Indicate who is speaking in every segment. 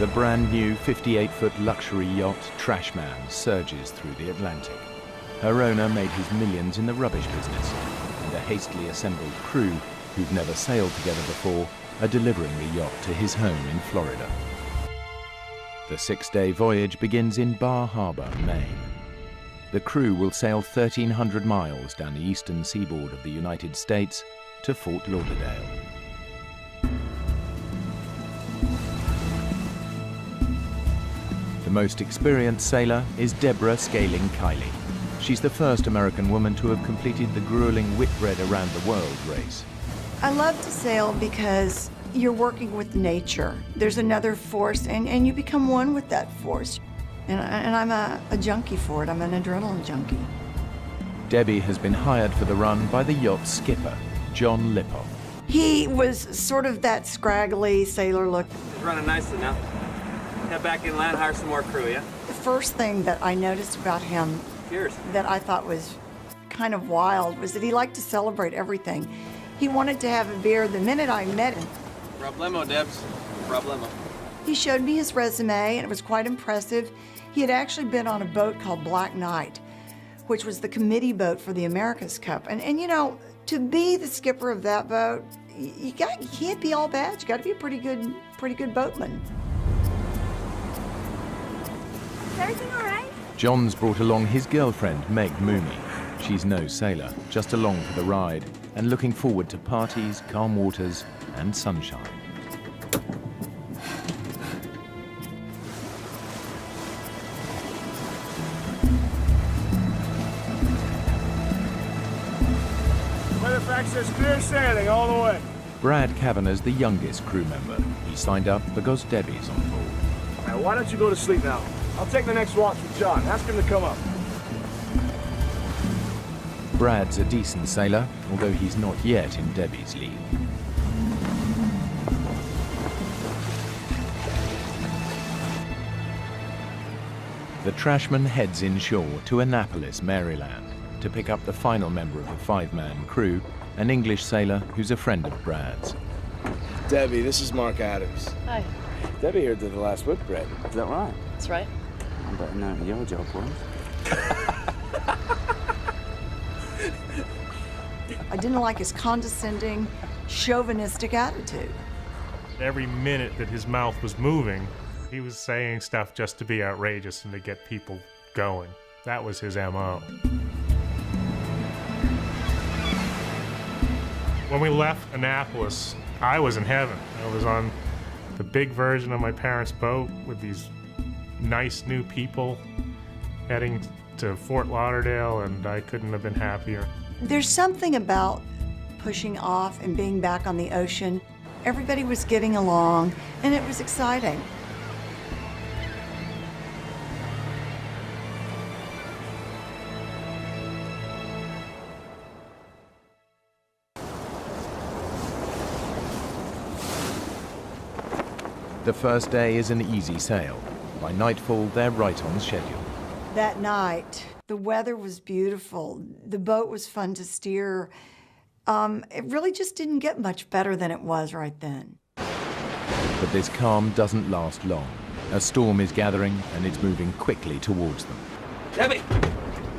Speaker 1: The brand new 58-foot luxury yacht Trashman surges through the Atlantic. Her owner made his millions in the rubbish business, and a hastily assembled crew who've never sailed together before are delivering the yacht to his home in Florida. The 6-day voyage begins in Bar Harbor, Maine. The crew will sail 1,300 miles down the eastern seaboard of the United States to Fort Lauderdale. The most experienced sailor is Deborah Scaling Kiley. She's the first American woman to have completed the grueling Whitbread around the world race.
Speaker 2: I love to sail because you're working with nature. There's another force, and you become one with that force. And I'm a junkie for it. I'm an adrenaline junkie.
Speaker 1: Debbie has been hired for the run by the yacht's skipper, John Lippoff.
Speaker 2: He was sort of that scraggly sailor look.
Speaker 3: It's running nicely now. Head back inland, hire some more crew, yeah?
Speaker 2: The first thing that I noticed about him
Speaker 3: Cheers.
Speaker 2: that I thought was kind of wild was that he liked to celebrate everything. He wanted to have a beer the minute I met him.
Speaker 3: Problemo, Debs. Problemo.
Speaker 2: He showed me his resume, and it was quite impressive. He had actually been on a boat called Black Knight, which was the committee boat for the America's Cup. And you know, to be the skipper of that boat, you can't be all bad. You got to be a pretty good boatman.
Speaker 4: Is everything all right?
Speaker 1: John's brought along his girlfriend, Meg Mooney. She's no sailor, just along for the ride and looking forward to parties, calm waters, and sunshine.
Speaker 5: Weatherfax says clear sailing all the way.
Speaker 1: Brad Kavanagh's the youngest crew member. He signed up because Debbie's on board.
Speaker 5: Now, why don't you go to sleep now? I'll take the next watch with John. Ask him to come up.
Speaker 1: Brad's a decent sailor, although he's not yet in Debbie's league. The Trashman heads inshore to Annapolis, Maryland, to pick up the final member of the 5-man crew, an English sailor who's a friend of Brad's.
Speaker 6: Debbie, this is Mark Adams.
Speaker 7: Hi.
Speaker 6: Debbie here did the last Whitbread. Is that right?
Speaker 7: That's right.
Speaker 6: I'm betting that your job, boys.
Speaker 2: I didn't like his condescending, chauvinistic attitude.
Speaker 8: Every minute that his mouth was moving, he was saying stuff just to be outrageous and to get people going. That was his MO. When we left Annapolis, I was in heaven. I was on the big version of my parents' boat with these nice new people heading to Fort Lauderdale, and I couldn't have been happier.
Speaker 2: There's something about pushing off and being back on the ocean. Everybody was getting along, and it was exciting.
Speaker 1: The first day is an easy sail. By nightfall, they're right on schedule.
Speaker 2: That night, the weather was beautiful. The boat was fun to steer. It really just didn't get much better than it was right then.
Speaker 1: But this calm doesn't last long. A storm is gathering, and it's moving quickly towards them.
Speaker 3: Debbie!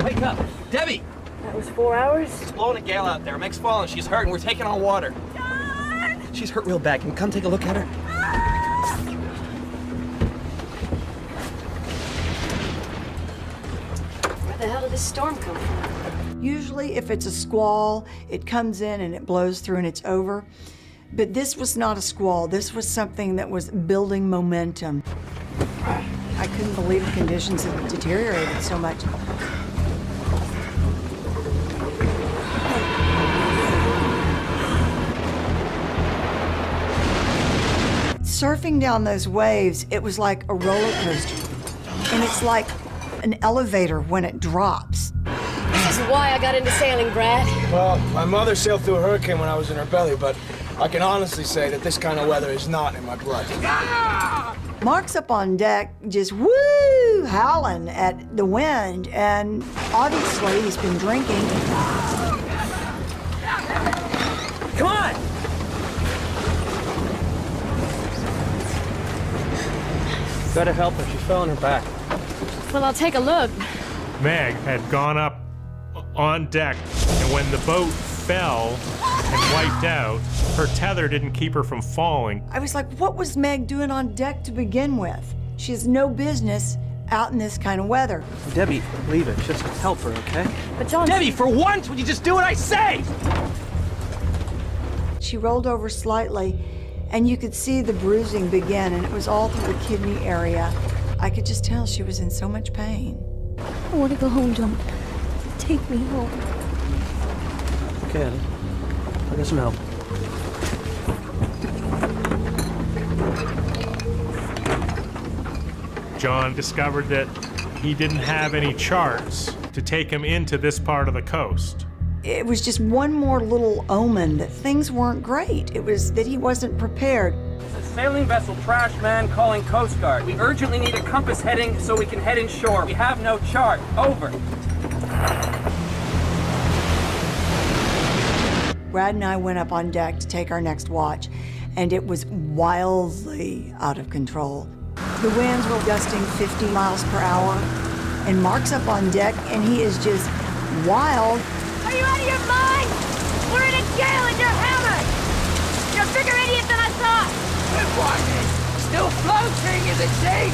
Speaker 3: Wake up! Debbie!
Speaker 7: That was 4 hours?
Speaker 3: It's blowing a gale out there. Meg's falling. She's hurt, and we're taking on water.
Speaker 4: John!
Speaker 3: She's hurt real bad. Can you come take a look at her?
Speaker 7: Where the hell did this storm come from?
Speaker 2: Usually, if it's a squall, it comes in and it blows through and it's over. But this was not a squall. This was something that was building momentum. I couldn't believe the conditions had deteriorated so much. Surfing down those waves, it was like a roller coaster. And it's like an elevator when it drops.
Speaker 7: This is why I got into sailing, Brad.
Speaker 6: Well, my mother sailed through a hurricane when I was in her belly, but I can honestly say that this kind of weather is not in my blood.
Speaker 2: Mark's up on deck, just woo, howling at the wind, and obviously he's been drinking.
Speaker 3: Come on! Gotta help her. She fell on her back.
Speaker 7: Well, I'll take a look.
Speaker 8: Meg had gone up on deck, and when the boat fell and wiped out, her tether didn't keep her from falling.
Speaker 2: I was like, what was Meg doing on deck to begin with? She has no business out in this kind of weather.
Speaker 3: Debbie, leave it. Just help her, okay?
Speaker 7: But John...
Speaker 3: Debbie, for once, would you just do what I say?
Speaker 2: She rolled over slightly, and you could see the bruising begin, and it was all through the kidney area. I could just tell she was in so much pain.
Speaker 4: I want to go home, John. Take me home.
Speaker 3: Okay, Ellie. I'll get some help.
Speaker 8: John discovered that he didn't have any charts to take him into this part of the coast.
Speaker 2: It was just one more little omen that things weren't great. It was that he wasn't prepared.
Speaker 3: This is sailing vessel Trashman calling Coast Guard. We urgently need a compass heading so we can head inshore. We have no chart. Over.
Speaker 2: Brad and I went up on deck to take our next watch, and it was wildly out of control. The winds were gusting 50 miles per hour, and Mark's up on deck, and he is just wild.
Speaker 4: Are you out of your mind? We're in a gale and you're hammered! You're a bigger idiot than I thought!
Speaker 6: We're whining. Still floating in the sea.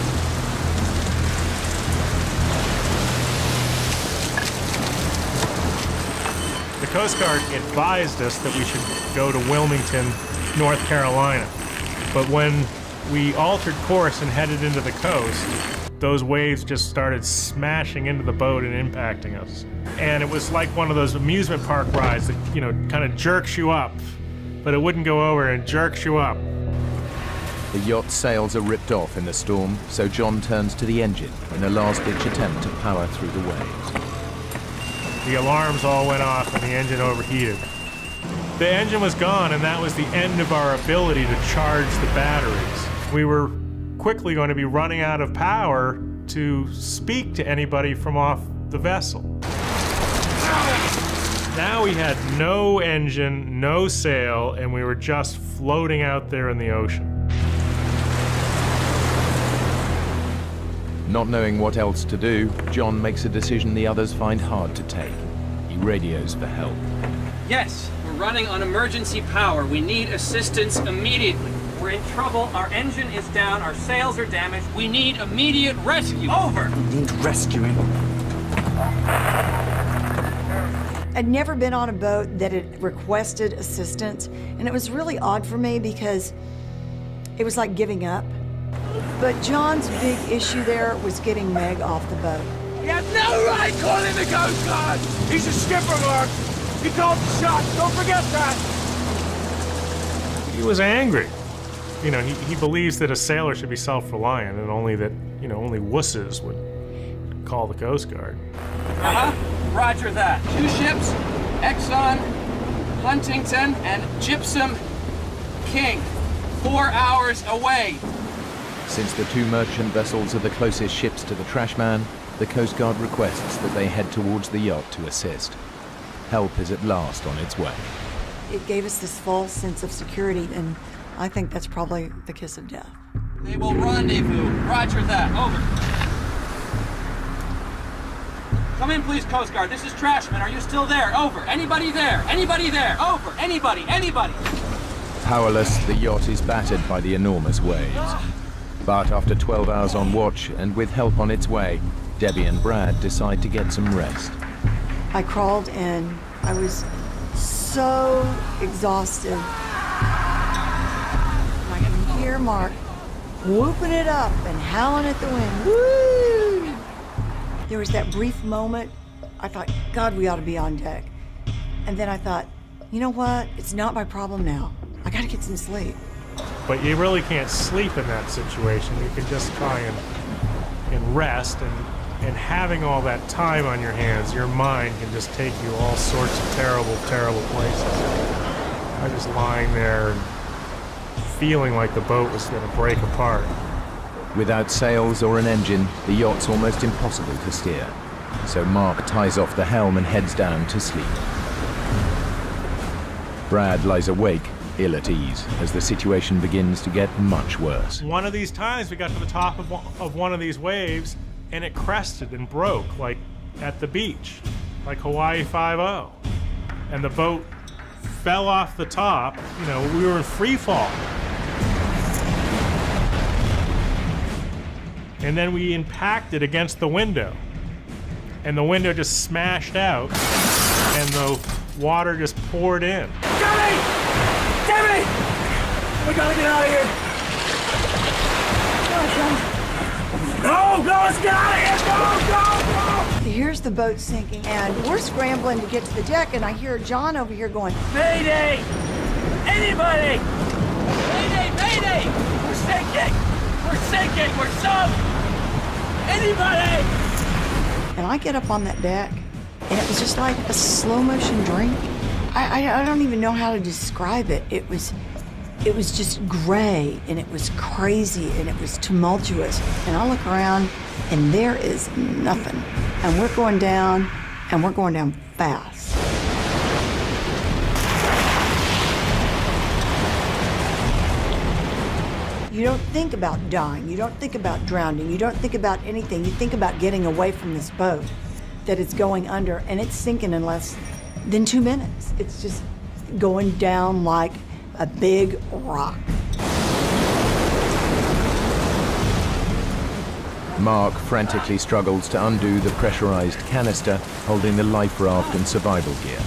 Speaker 8: The Coast Guard advised us that we should go to Wilmington, North Carolina. But when we altered course and headed into the coast, those waves just started smashing into the boat and impacting us. And it was like one of those amusement park rides that, you know, kind of jerks you up, but it wouldn't go over and jerks you up.
Speaker 1: The yacht's sails are ripped off in the storm, so John turns to the engine in a last-ditch attempt to power through the waves.
Speaker 8: The alarms all went off and the engine overheated. The engine was gone, and that was the end of our ability to charge the batteries. We were quickly going to be running out of power to speak to anybody from off the vessel. Now we had no engine, no sail, and we were just floating out there in the ocean.
Speaker 1: Not knowing what else to do, John makes a decision the others find hard to take. He radios for help.
Speaker 3: Yes, we're running on emergency power. We need assistance immediately. We're in trouble. Our engine is down. Our sails are damaged. We need immediate rescue. Over.
Speaker 6: Need rescuing.
Speaker 2: I'd never been on a boat that had requested assistance, and it was really odd for me because it was like giving up. But John's big issue there was getting Meg off the boat.
Speaker 6: You have no right calling the Coast Guard. He's a skipper, Mark. He called the shots. Don't forget that.
Speaker 8: He was angry. You know, he believes that a sailor should be self-reliant and only that, you know, only wusses would call the Coast Guard.
Speaker 3: Uh-huh. Roger that. 2 ships, Exxon, Huntington, and Gypsum King. 4 hours away.
Speaker 1: Since the 2 merchant vessels are the closest ships to the Trashman, the Coast Guard requests that they head towards the yacht to assist. Help is at last on its way.
Speaker 2: It gave us this false sense of security, and I think that's probably the kiss of death.
Speaker 3: They will rendezvous. Roger that. Over. Come in, please, Coast Guard. This is Trashman. Are you still there? Over. Anybody there? Anybody there? Over. Anybody? Anybody?
Speaker 1: Powerless, the yacht is battered by the enormous waves. But after 12 hours on watch and with help on its way, Debbie and Brad decide to get some rest.
Speaker 2: I crawled in. I was so exhausted. I can hear Mark whooping it up and howling at the wind. Woo! There was that brief moment. I thought, God, we ought to be on deck. And then I thought, you know what? It's not my problem now. I gotta get some sleep.
Speaker 8: But you really can't sleep in that situation. You can just try and rest, and having all that time on your hands, your mind can just take you all sorts of terrible, terrible places. I was lying there and feeling like the boat was going to break apart.
Speaker 1: Without sails or an engine, the yacht's almost impossible to steer. So Mark ties off the helm and heads down to sleep. Brad lies awake, ill at ease as the situation begins to get much worse.
Speaker 8: One of these times we got to the top of one of these waves and it crested and broke, like at the beach, like Hawaii 5-0. And the boat fell off the top. You know, we were in free fall. And then we impacted against the window. And the window just smashed out and the water just poured in.
Speaker 5: Jimmy! Jimmy! We gotta get out of here! Go, let's get out of here! Go!
Speaker 2: Here's the boat sinking, and we're scrambling to get to the deck, and I hear John over here going,
Speaker 5: Mayday! Anybody!
Speaker 3: Mayday! Mayday!
Speaker 5: We're sinking! We're sinking! We're sunk! Anybody!
Speaker 2: and I get up on that deck, and it was just like a slow motion dream. I don't even know how to describe it. It was just gray, and it was crazy, and it was tumultuous. And I look around, and there is nothing. And we're going down, and we're going down fast. You don't think about dying. You don't think about drowning. You don't think about anything. You think about getting away from this boat that is going under, and it's sinking in less than 2 minutes. It's just going down like a big rock.
Speaker 1: Mark frantically struggles to undo the pressurized canister holding the life raft and survival gear.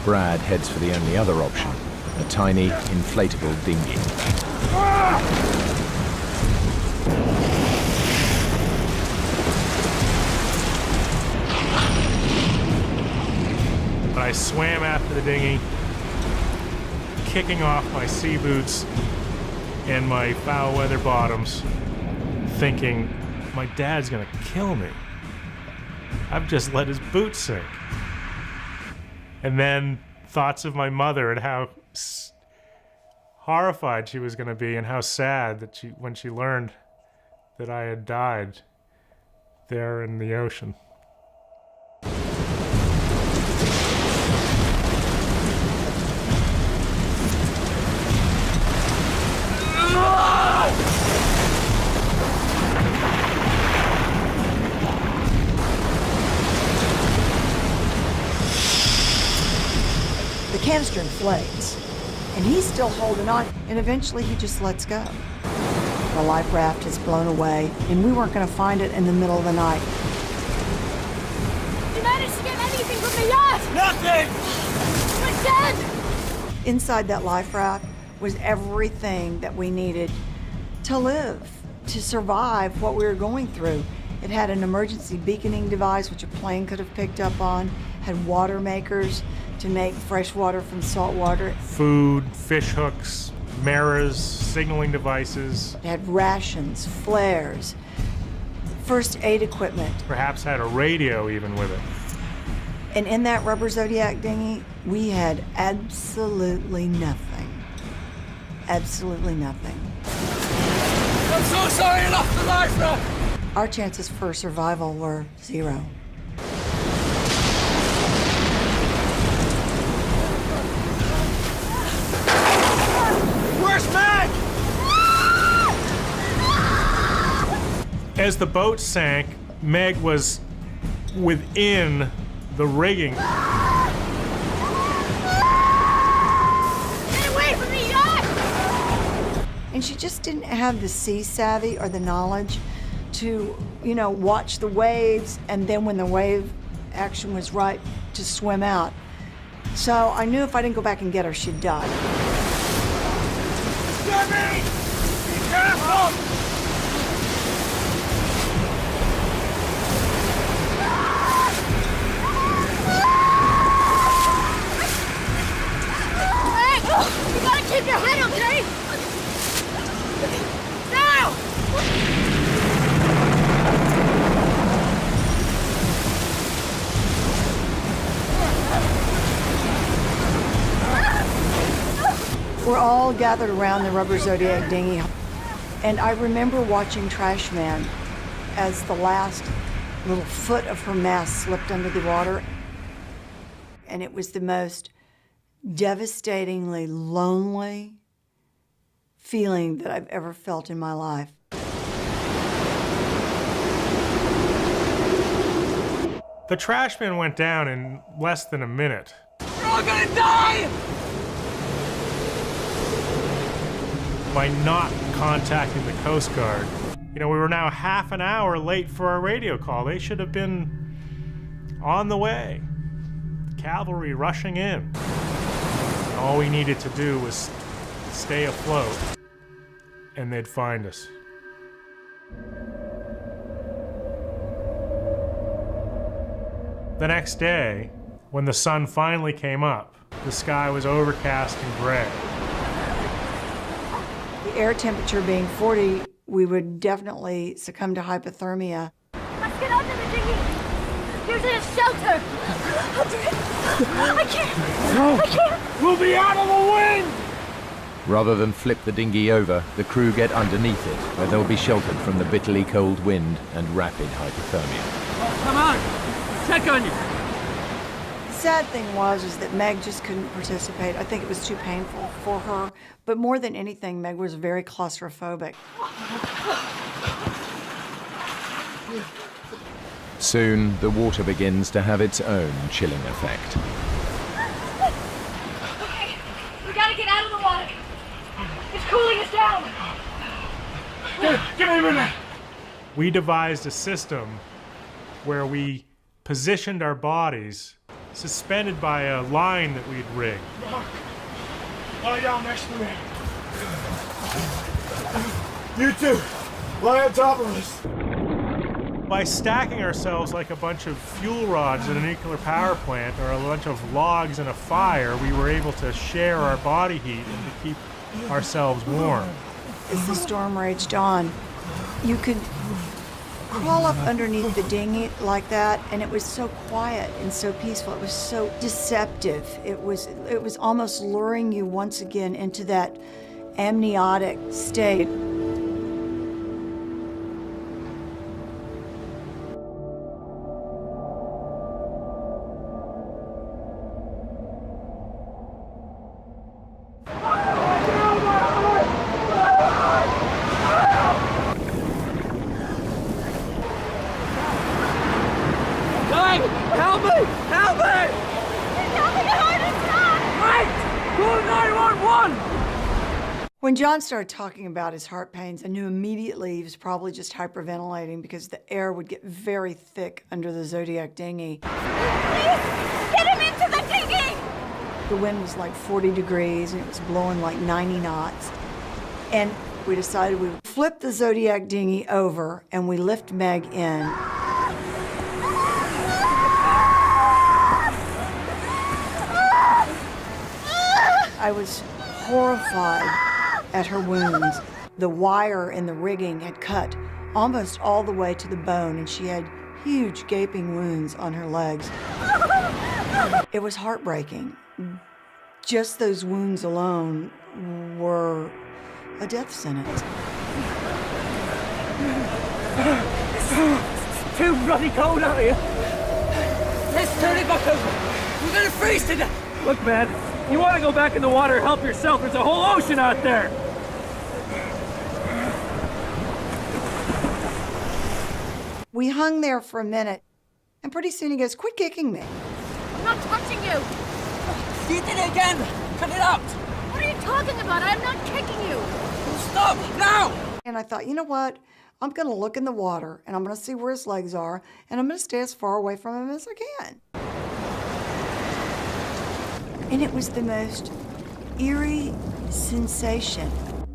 Speaker 1: Brad heads for the only other option, a tiny, inflatable dinghy.
Speaker 8: But I swam after the dinghy, kicking off my sea boots and my foul weather bottoms, thinking, my dad's gonna kill me. I've just let his boots sink. And then thoughts of my mother and how horrified she was gonna be and how sad that when she learned that I had died there in the ocean.
Speaker 2: The canister inflates, and he's still holding on, and eventually he just lets go. The life raft is blown away, and we weren't going to find it in the middle of the night.
Speaker 4: You managed to get anything from the yacht!
Speaker 5: Nothing!
Speaker 4: We're dead!
Speaker 2: Inside that life raft was everything that we needed to live, to survive what we were going through. It had an emergency beaconing device, which a plane could have picked up on, had water makers to make fresh water from salt water.
Speaker 8: Food, fish hooks, mirrors, signaling devices.
Speaker 2: It had rations, flares, first aid equipment.
Speaker 8: Perhaps had a radio even with it.
Speaker 2: And in that rubber Zodiac dinghy, we had absolutely nothing. Absolutely nothing.
Speaker 5: I'm so sorry I lost the life raft!
Speaker 2: Our chances for survival were 0.
Speaker 5: Where's Meg?
Speaker 8: As the boat sank, Meg was within the rigging.
Speaker 4: Get away from the yacht!
Speaker 2: And she just didn't have the sea savvy or the knowledge to, watch the waves, and then when the wave action was right, to swim out. So I knew if I didn't go back and get her, she'd die.
Speaker 5: Jimmy! Be careful!
Speaker 4: Hey! You gotta keep your head, okay? Now!
Speaker 2: We're all gathered around the rubber Zodiac dinghy, and I remember watching Trashman as the last little foot of her mast slipped under the water, and it was the most devastatingly lonely feeling that I've ever felt in my life.
Speaker 8: The Trashman went down in less than a minute.
Speaker 3: We're all gonna die!
Speaker 8: By not contacting the Coast Guard. You know, we were now half an hour late for our radio call. They should have been on the way. The cavalry rushing in. All we needed to do was stay afloat, and they'd find us. The next day, when the sun finally came up, the sky was overcast and gray.
Speaker 2: The air temperature being 40, we would definitely succumb to hypothermia.
Speaker 4: Let's get under the dinghy. There's a shelter. I can't.
Speaker 5: We'll be out of the wind!
Speaker 1: Rather than flip the dinghy over, the crew get underneath it, where they'll be sheltered from the bitterly cold wind and rapid hypothermia.
Speaker 3: Come on! Check on you!
Speaker 2: The sad thing is that Meg just couldn't participate. I think it was too painful for her. But more than anything, Meg was very claustrophobic.
Speaker 1: Soon, the water begins to have its own chilling effect.
Speaker 4: Okay, we gotta get out of the water. It's cooling us down.
Speaker 5: Give me a minute!
Speaker 8: We devised a system where we positioned our bodies suspended by a line that we'd rigged.
Speaker 5: Lie down next to me. You two, lie on top of us.
Speaker 8: By stacking ourselves like a bunch of fuel rods at a nuclear power plant or a bunch of logs in a fire, we were able to share our body heat and to keep ourselves warm.
Speaker 2: As the storm raged on, you could crawl up underneath the dinghy like that, and it was so quiet and so peaceful. It was so deceptive. It was almost luring you once again into that amniotic state.
Speaker 3: Help me! Help me!
Speaker 4: It's nothing hard to stop!
Speaker 3: Wait! Call 911!
Speaker 2: When John started talking about his heart pains, I knew immediately he was probably just hyperventilating because the air would get very thick under the Zodiac dinghy.
Speaker 4: Please, get him into the dinghy!
Speaker 2: The wind was like 40 degrees and it was blowing like 90 knots. And we decided we would flip the Zodiac dinghy over and we lift Meg in. I was horrified at her wounds. The wire in the rigging had cut almost all the way to the bone, and she had huge gaping wounds on her legs. It was heartbreaking. Just those wounds alone were a death sentence.
Speaker 3: It's too bloody cold out here. Let's turn it back over. We're gonna freeze to death. Look, man, you want to go back in the water, help yourself. There's a whole ocean out there.
Speaker 2: We hung there for a minute, and pretty soon he goes, "Quit kicking me."
Speaker 4: I'm not touching you!
Speaker 3: You did it again. Cut it out.
Speaker 4: What are you talking about? I'm not kicking you!
Speaker 3: Stop now.
Speaker 2: And I thought, you know what? I'm going to look in the water, and I'm going to see where his legs are, and I'm going to stay as far away from him as I can. And it was the most eerie sensation.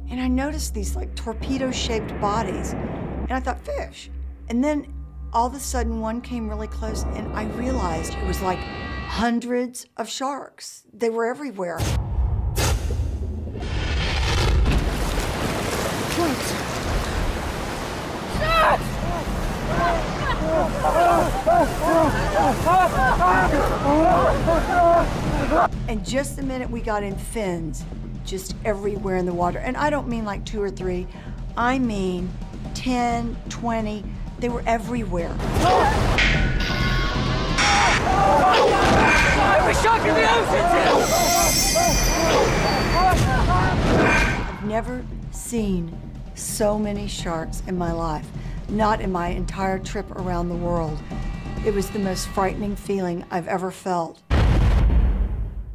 Speaker 2: And I noticed these like torpedo-shaped bodies, and I thought, fish. And then all of a sudden one came really close, and I realized it was like hundreds of sharks. They were everywhere. And just the minute we got in, fins just everywhere in the water. And I don't mean like 2 or 3, I mean 10, 20, they were everywhere.
Speaker 3: Every shark in the ocean's here!
Speaker 2: never seen so many sharks in my life, not in my entire trip around the world. It was the most frightening feeling I've ever felt.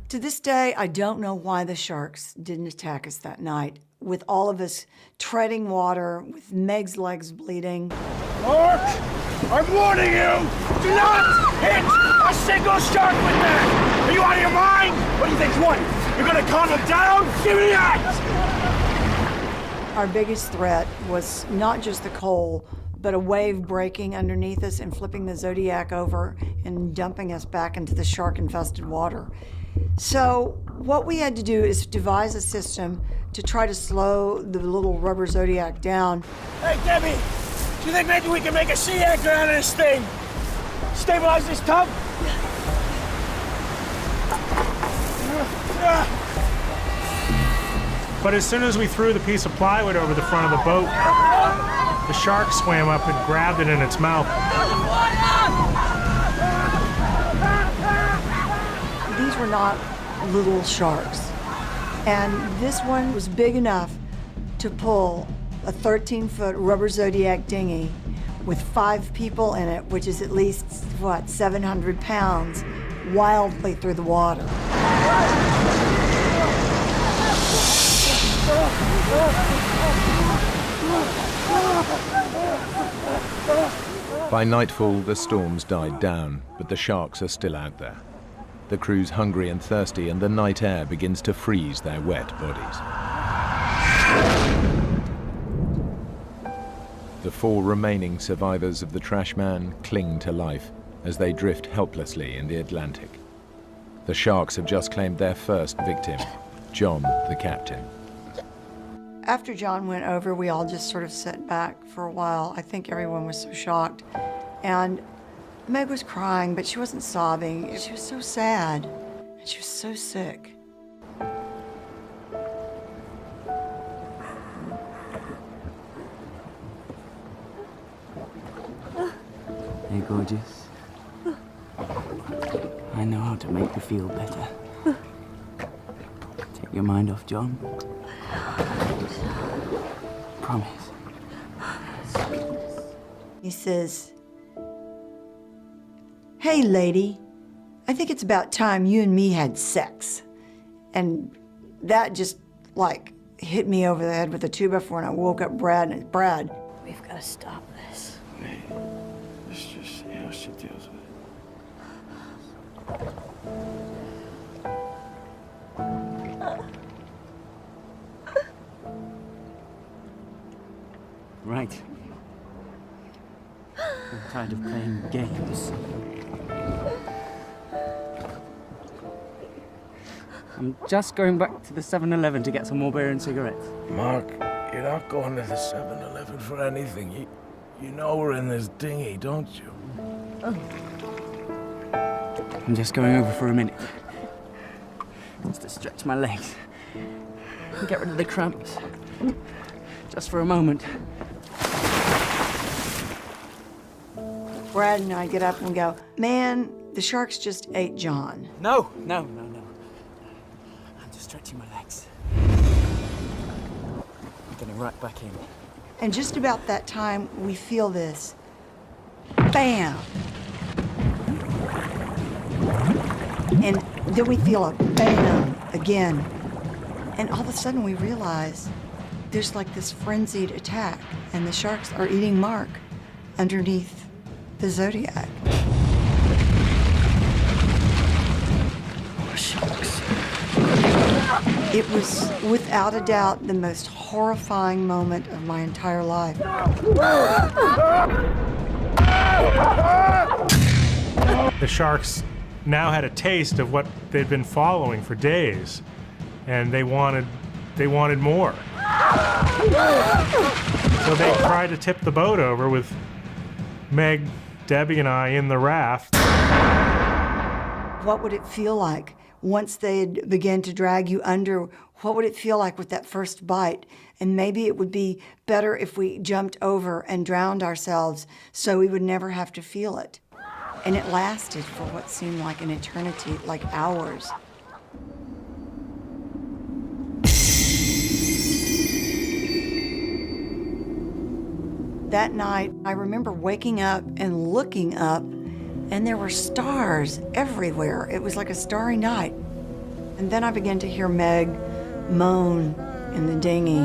Speaker 2: To this day, I don't know why the sharks didn't attack us that night, with all of us treading water, with Meg's legs bleeding.
Speaker 5: Mark, I'm warning you! Do not hit a single shark with that! Are you out of your mind? What do you think? What? You're gonna calm them down? Give me that!
Speaker 2: Our biggest threat was not just the coal, but a wave breaking underneath us and flipping the Zodiac over and dumping us back into the shark-infested water. So what we had to do is devise a system to try to slow the little rubber Zodiac down.
Speaker 5: Hey, Debbie! Do you think maybe we can make a sea anchor out of this thing? Stabilize this tub?
Speaker 8: But as soon as we threw the piece of plywood over the front of the boat, the shark swam up and grabbed it in its mouth.
Speaker 2: These were not little sharks. And this one was big enough to pull a 13-foot rubber Zodiac dinghy with 5 people in it, which is at least, 700 pounds, wildly through the water.
Speaker 1: By nightfall, the storms died down, but the sharks are still out there. The crew's hungry and thirsty, and the night air begins to freeze their wet bodies. The 4 remaining survivors of the Trashman cling to life as they drift helplessly in the Atlantic. The sharks have just claimed their first victim, John, the captain.
Speaker 2: After John went over, we all just sort of sat back for a while. I think everyone was so shocked. And Meg was crying, but she wasn't sobbing. She was so sad, and she was so sick.
Speaker 9: Hey, gorgeous. I know how to make you feel better. Take your mind off John. Promise.
Speaker 2: He says, "Hey, lady, I think it's about time you and me had sex." And that just, hit me over the head with a 2x4, and I woke up Brad, and Brad, "We've got to stop this."
Speaker 5: Hey, let's just see how she deals with it.
Speaker 9: Right. I'm tired of playing games. I'm just going back to the 7-Eleven to get some more beer and cigarettes.
Speaker 6: Mark, you're not going to the 7-Eleven for anything. You know we're in this dinghy, don't you?
Speaker 9: I'm just going over for a minute. Just to stretch my legs. And get rid of the cramps. Just for a moment.
Speaker 2: Brad and I get up and go, "Man, the sharks just ate John."
Speaker 9: No. I'm just stretching my legs. I'm getting right back in.
Speaker 2: And just about that time, we feel this. Bam! And then we feel a bam again. And all of a sudden we realize there's this frenzied attack, and the sharks are eating Mark underneath the Zodiac. Poor sharks. It was, without a doubt, the most horrifying moment of my entire life.
Speaker 8: The sharks now had a taste of what they'd been following for days, and they wanted more. So they tried to tip the boat over with Meg, Debbie, and I in the raft.
Speaker 2: What would it feel like once they began to drag you under? What would it feel like with that first bite? And maybe it would be better if we jumped over and drowned ourselves so we would never have to feel it. And it lasted for what seemed like an eternity, like hours. that night, I remember waking up and looking up, and there were stars everywhere. It was like a starry night. And then I began to hear Meg moan in the dinghy.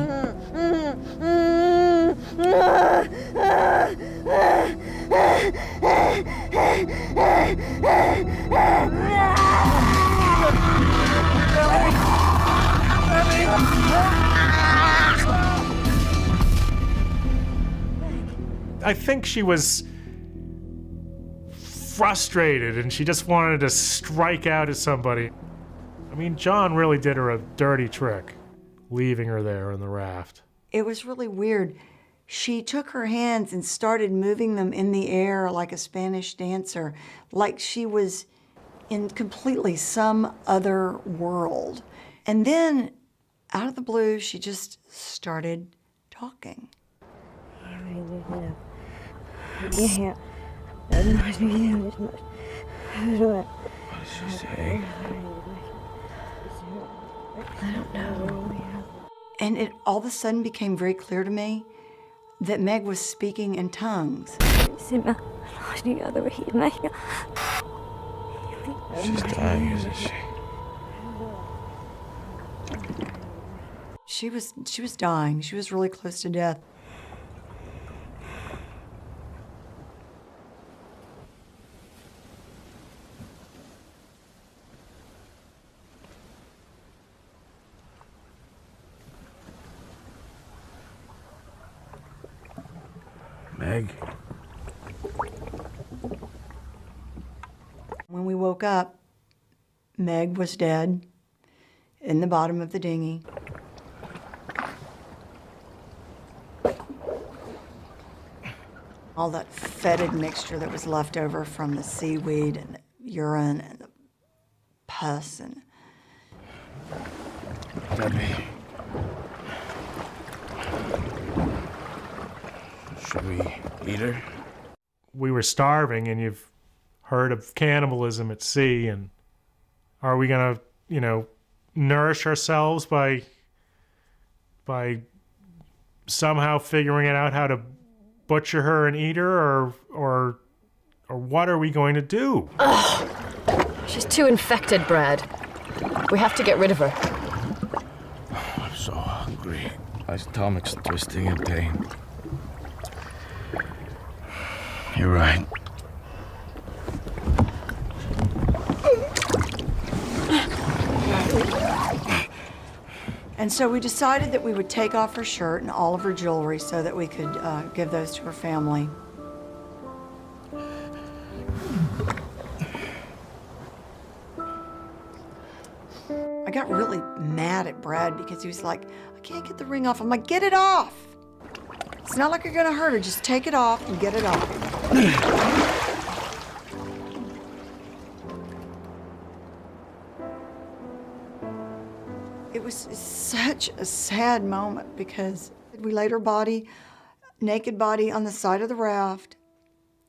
Speaker 8: I think she was frustrated and she just wanted to strike out at somebody. I mean, John really did her a dirty trick, leaving her there on the raft.
Speaker 2: It was really weird. She took her hands and started moving them in the air like a Spanish dancer, like she was in completely some other world. And then, out of the blue, she just started talking.
Speaker 1: What did she say?
Speaker 2: I don't know. And it all of a sudden became very clear to me that Meg was speaking in tongues.
Speaker 1: She's dying, isn't she?
Speaker 2: She was dying. She was really close to death.
Speaker 1: Meg?
Speaker 2: When we woke up, Meg was dead in the bottom of the dinghy. All that fetid mixture that was left over from the seaweed and the urine and the pus and...
Speaker 1: Debbie. Should we eat her?
Speaker 8: We were starving, and you've heard of cannibalism at sea, and are we gonna, nourish ourselves by somehow figuring it out how to butcher her and eat her, or what are we going to do?
Speaker 7: Ugh. She's too infected, Brad. We have to get rid of her.
Speaker 1: I'm so hungry. My stomach's twisting in pain. You're right.
Speaker 2: And so we decided that we would take off her shirt and all of her jewelry so that we could give those to her family. I got really mad at Brad because he was like, I can't get the ring off. I'm like, get it off. It's not like you're gonna hurt her. Just take it off and get it off. It was such a sad moment because we laid her body, naked body, on the side of the raft,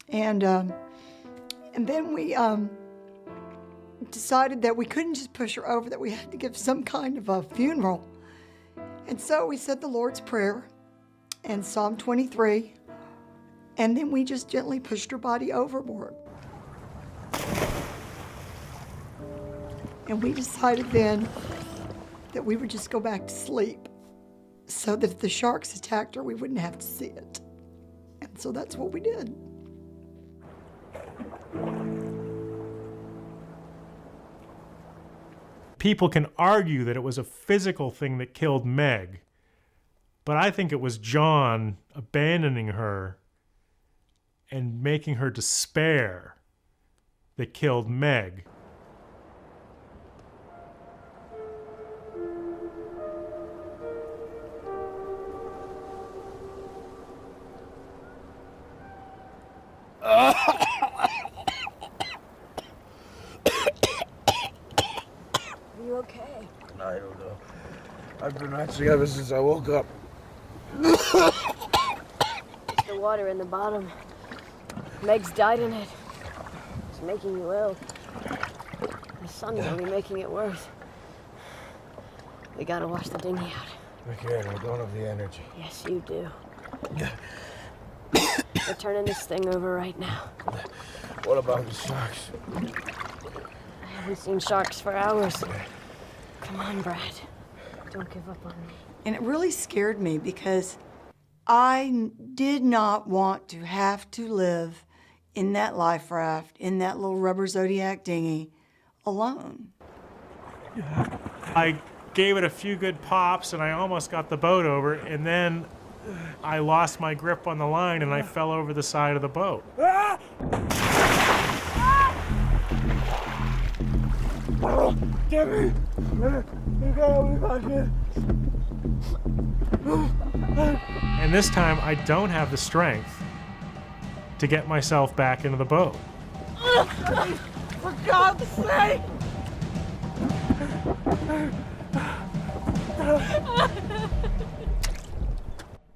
Speaker 2: and then we decided that we couldn't just push her over, that we had to give some kind of a funeral. And so we said the Lord's Prayer and Psalm 23, and then we just gently pushed her body overboard. And we decided then that we would just go back to sleep so that if the sharks attacked her, we wouldn't have to see it. And so that's what we did.
Speaker 8: People can argue that it was a physical thing that killed Meg, but I think it was John abandoning her and making her despair that killed Meg.
Speaker 6: I don't know. I've been retching ever since I woke up.
Speaker 7: It's the water in the bottom. Meg's died in it. It's making you ill. The sun's only making it worse. We gotta wash the dinghy out.
Speaker 6: I can't. I don't have the energy.
Speaker 7: Yes, you do. We're turning this thing over right now.
Speaker 6: What about the sharks?
Speaker 7: I haven't seen sharks for hours. Come on, Brad. Don't give up on me.
Speaker 2: And it really scared me because I did not want to have to live in that life raft, in that little rubber Zodiac dinghy, alone.
Speaker 8: I gave it a few good pops and I almost got the boat over, and then I lost my grip on the line and I fell over the side of the boat.
Speaker 5: Debbie! You gotta leave out here.
Speaker 8: And this time I don't have the strength to get myself back into the boat.
Speaker 5: For God's sake!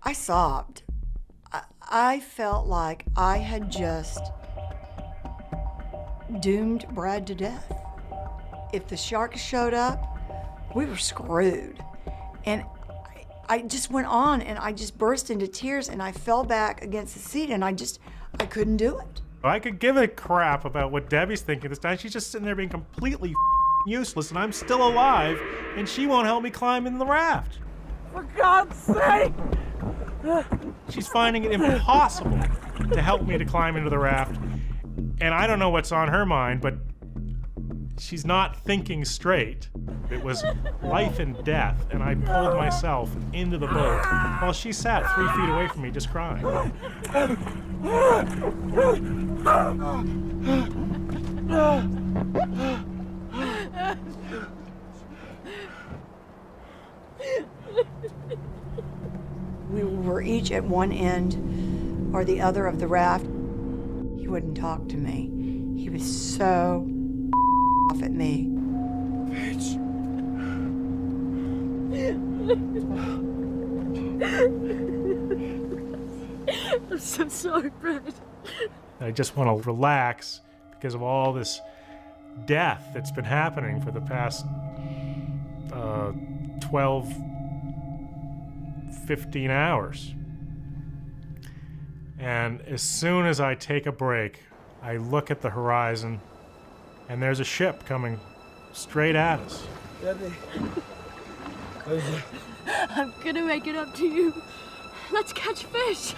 Speaker 2: I sobbed. I felt like I had just doomed Brad to death. If the shark showed up, we were screwed. And I just went on and I just burst into tears and I fell back against the seat and I couldn't do it.
Speaker 8: I could give a crap about what Debbie's thinking this time. She's just sitting there being completely useless, and I'm still alive, and she won't help me climb in the raft.
Speaker 5: For God's sake!
Speaker 8: She's finding it impossible to help me to climb into the raft, and I don't know what's on her mind, but she's not thinking straight. It was life and death, and I pulled myself into the boat while she sat 3 feet away from me just crying.
Speaker 2: We were each at one end or the other of the raft. He wouldn't talk to me. He was so off at me.
Speaker 5: Bitch.
Speaker 7: I'm so sorry, Brad.
Speaker 8: I just want to relax because of all this death that's been happening for the past 12, 15 hours. And as soon as I take a break, I look at the horizon and there's a ship coming straight at us.
Speaker 5: Debbie.
Speaker 7: I'm gonna make it up to you. Let's catch fish.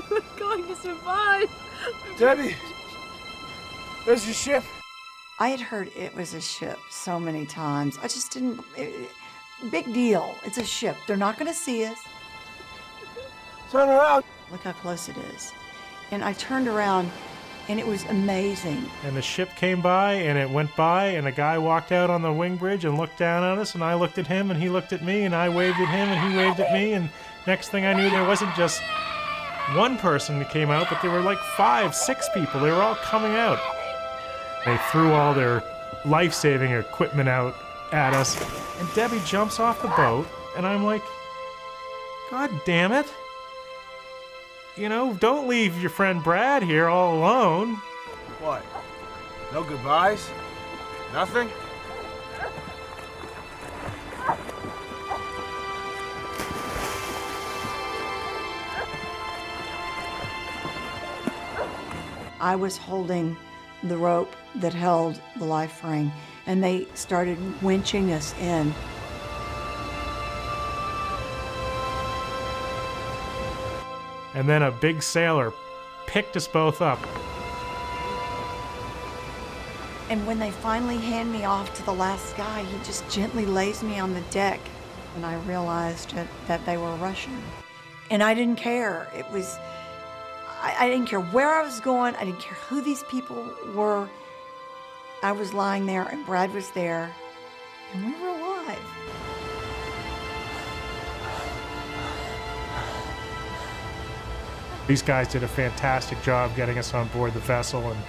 Speaker 7: We're going to survive.
Speaker 5: Debbie! There's your ship.
Speaker 2: I had heard it was a ship so many times. I just didn't. Big deal. It's a ship. They're not going to see us.
Speaker 5: Turn around.
Speaker 2: Look how close it is. And I turned around, and it was amazing.
Speaker 8: And the ship came by, and it went by, and a guy walked out on the wing bridge and looked down at us, and I looked at him, and he looked at me, and I waved at him, and he waved at me, and next thing I knew, there wasn't just one person that came out, but there were like 5, 6 people. They were all coming out. They threw all their life-saving equipment out at us, and Debbie jumps off the boat, and I'm like, God damn it. You know, don't leave your friend Brad here all alone.
Speaker 5: What? No goodbyes? Nothing?
Speaker 2: I was holding the rope that held the life ring, and they started winching us in.
Speaker 8: And then a big sailor picked us both up.
Speaker 2: And when they finally hand me off to the last guy, he just gently lays me on the deck. And I realized that they were Russian. And I didn't care. It was, I didn't care where I was going. I didn't care who these people were. I was lying there and Brad was there. And we were alive.
Speaker 8: These guys did a fantastic job getting us on board the vessel, and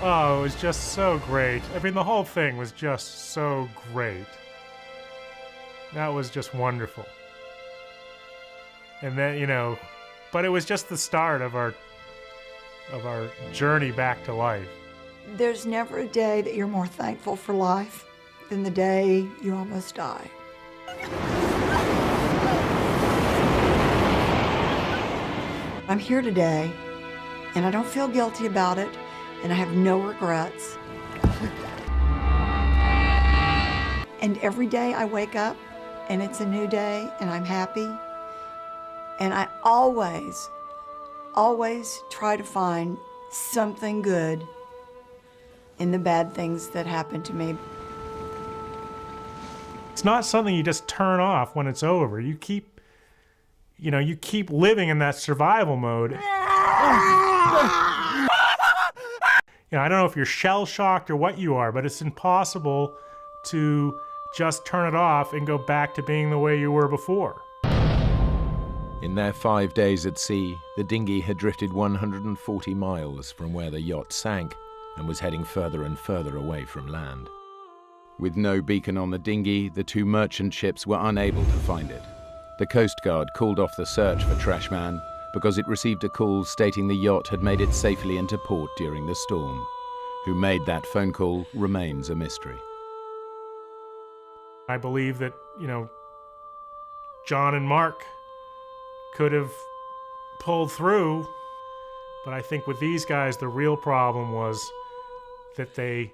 Speaker 8: oh, it was just so great. I mean, the whole thing was just so great. That was just wonderful. And then, you know, but it was just the start of our journey back to life.
Speaker 2: There's never a day that you're more thankful for life than the day you almost die. I'm here today, and I don't feel guilty about it, and I have no regrets. And every day I wake up, and it's a new day, and I'm happy. And I always try to find something good in the bad things that happen to me.
Speaker 8: It's not something you just turn off when it's over. You keep living in that survival mode. I don't know if you're shell-shocked or what you are, but it's impossible to just turn it off and go back to being the way you were before.
Speaker 1: In their 5 days at sea, the dinghy had drifted 140 miles from where the yacht sank and was heading further and further away from land. With no beacon on the dinghy, the two merchant ships were unable to find it. The Coast Guard called off the search for Trashman because it received a call stating the yacht had made it safely into port during the storm. Who made that phone call remains a mystery.
Speaker 8: I believe that, John and Mark could have pulled through, but I think with these guys, the real problem was that they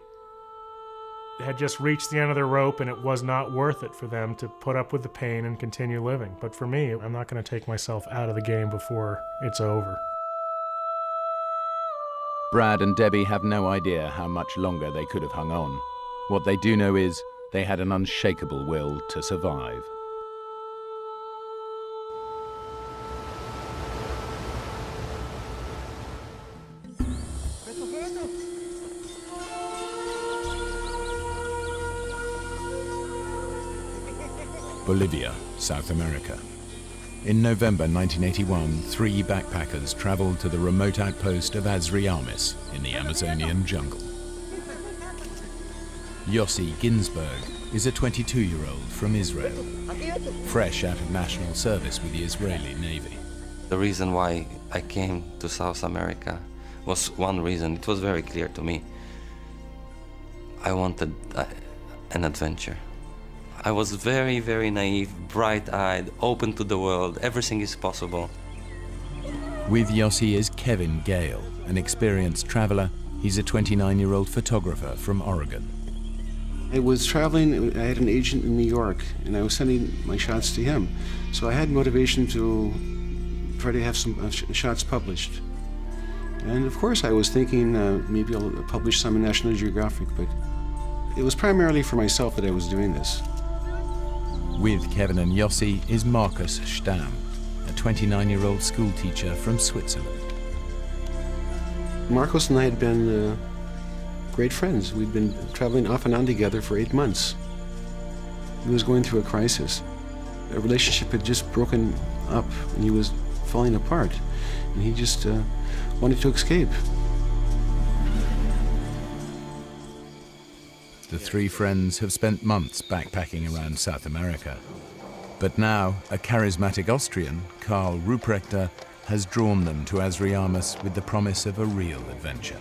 Speaker 8: had just reached the end of their rope and it was not worth it for them to put up with the pain and continue living. But for me, I'm not going to take myself out of the game before it's over.
Speaker 1: Brad and Debbie have no idea how much longer they could have hung on. What they do know is they had an unshakable will to survive. Bolivia, South America. In November 1981, 3 backpackers traveled to the remote outpost of Asriamis in the Amazonian jungle. Yossi Ginsberg is a 22-year-old from Israel, fresh out of national service with the Israeli Navy.
Speaker 10: The reason why I came to South America was one reason. It was very clear to me. I wanted an adventure. I was very, very naive, bright-eyed, open to the world. Everything is possible.
Speaker 1: With Yossi is Kevin Gale, an experienced traveler. He's a 29-year-old photographer from Oregon.
Speaker 11: I was traveling, I had an agent in New York, and I was sending my shots to him. So I had motivation to try to have some shots published. And of course I was thinking maybe I'll publish some in National Geographic, but it was primarily for myself that I was doing this.
Speaker 1: With Kevin and Yossi is Markus Stamm, a 29-year-old school teacher from Switzerland.
Speaker 11: Marcos and I had been great friends. We'd been traveling off and on together for 8 months. He was going through a crisis. A relationship had just broken up and he was falling apart. And he just wanted to escape.
Speaker 1: The 3 friends have spent months backpacking around South America. But now, a charismatic Austrian, Karl Ruprechter, has drawn them to Asriamis with the promise of a real adventure.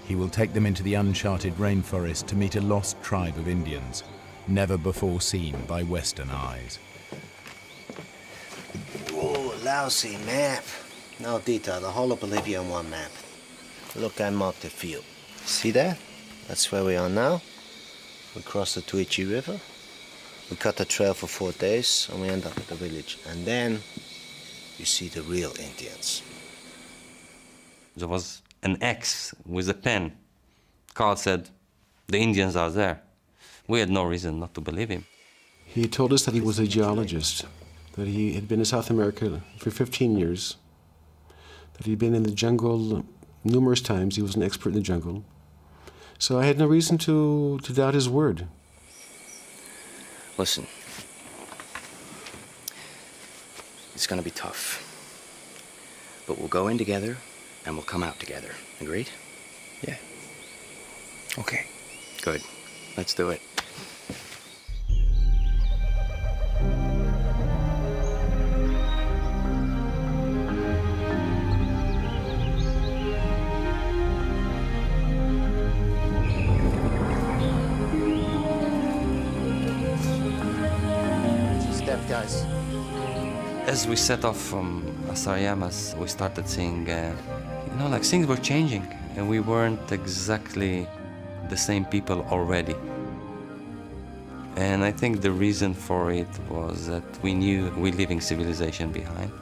Speaker 1: He will take them into the uncharted rainforest to meet a lost tribe of Indians, never before seen by Western eyes.
Speaker 12: Oh, lousy map. No detail, the whole of Bolivia on one map. Look, I marked the field. See that? That's where we are now. We cross the Tuichi River. We cut the trail for 4 days, and we end up at the village. And then you see the real Indians.
Speaker 10: There was an X with a pen. Carl said, the Indians are there. We had no reason not to believe him.
Speaker 11: He told us that he was a geologist, that he had been in South America for 15 years, that he'd been in the jungle numerous times. He was an expert in the jungle. So I had no reason to doubt his word.
Speaker 13: Listen, it's gonna be tough, but we'll go in together and we'll come out together. Agreed?
Speaker 12: Yeah. Okay.
Speaker 13: Good. Let's do it.
Speaker 12: Guys,
Speaker 10: As we set off from Asariamas, we started seeing, like things were changing, and we weren't exactly the same people already. And I think the reason for it was that we knew we're leaving civilization behind,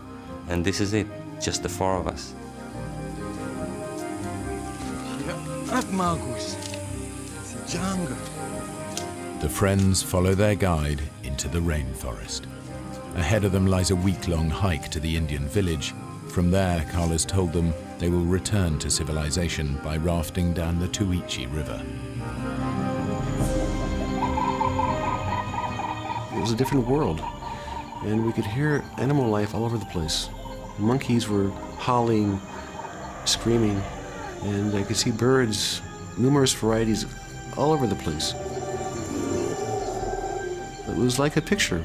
Speaker 10: and this is it, just the four of us.
Speaker 1: The friends follow their guide into the rainforest. Ahead of them lies a week-long hike to the Indian village. From there, Carlos told them they will return to civilization by rafting down the Tuichi River.
Speaker 11: It was a different world, and we could hear animal life all over the place. Monkeys were howling, screaming, and I could see birds, numerous varieties, all over the place. It was like a picture.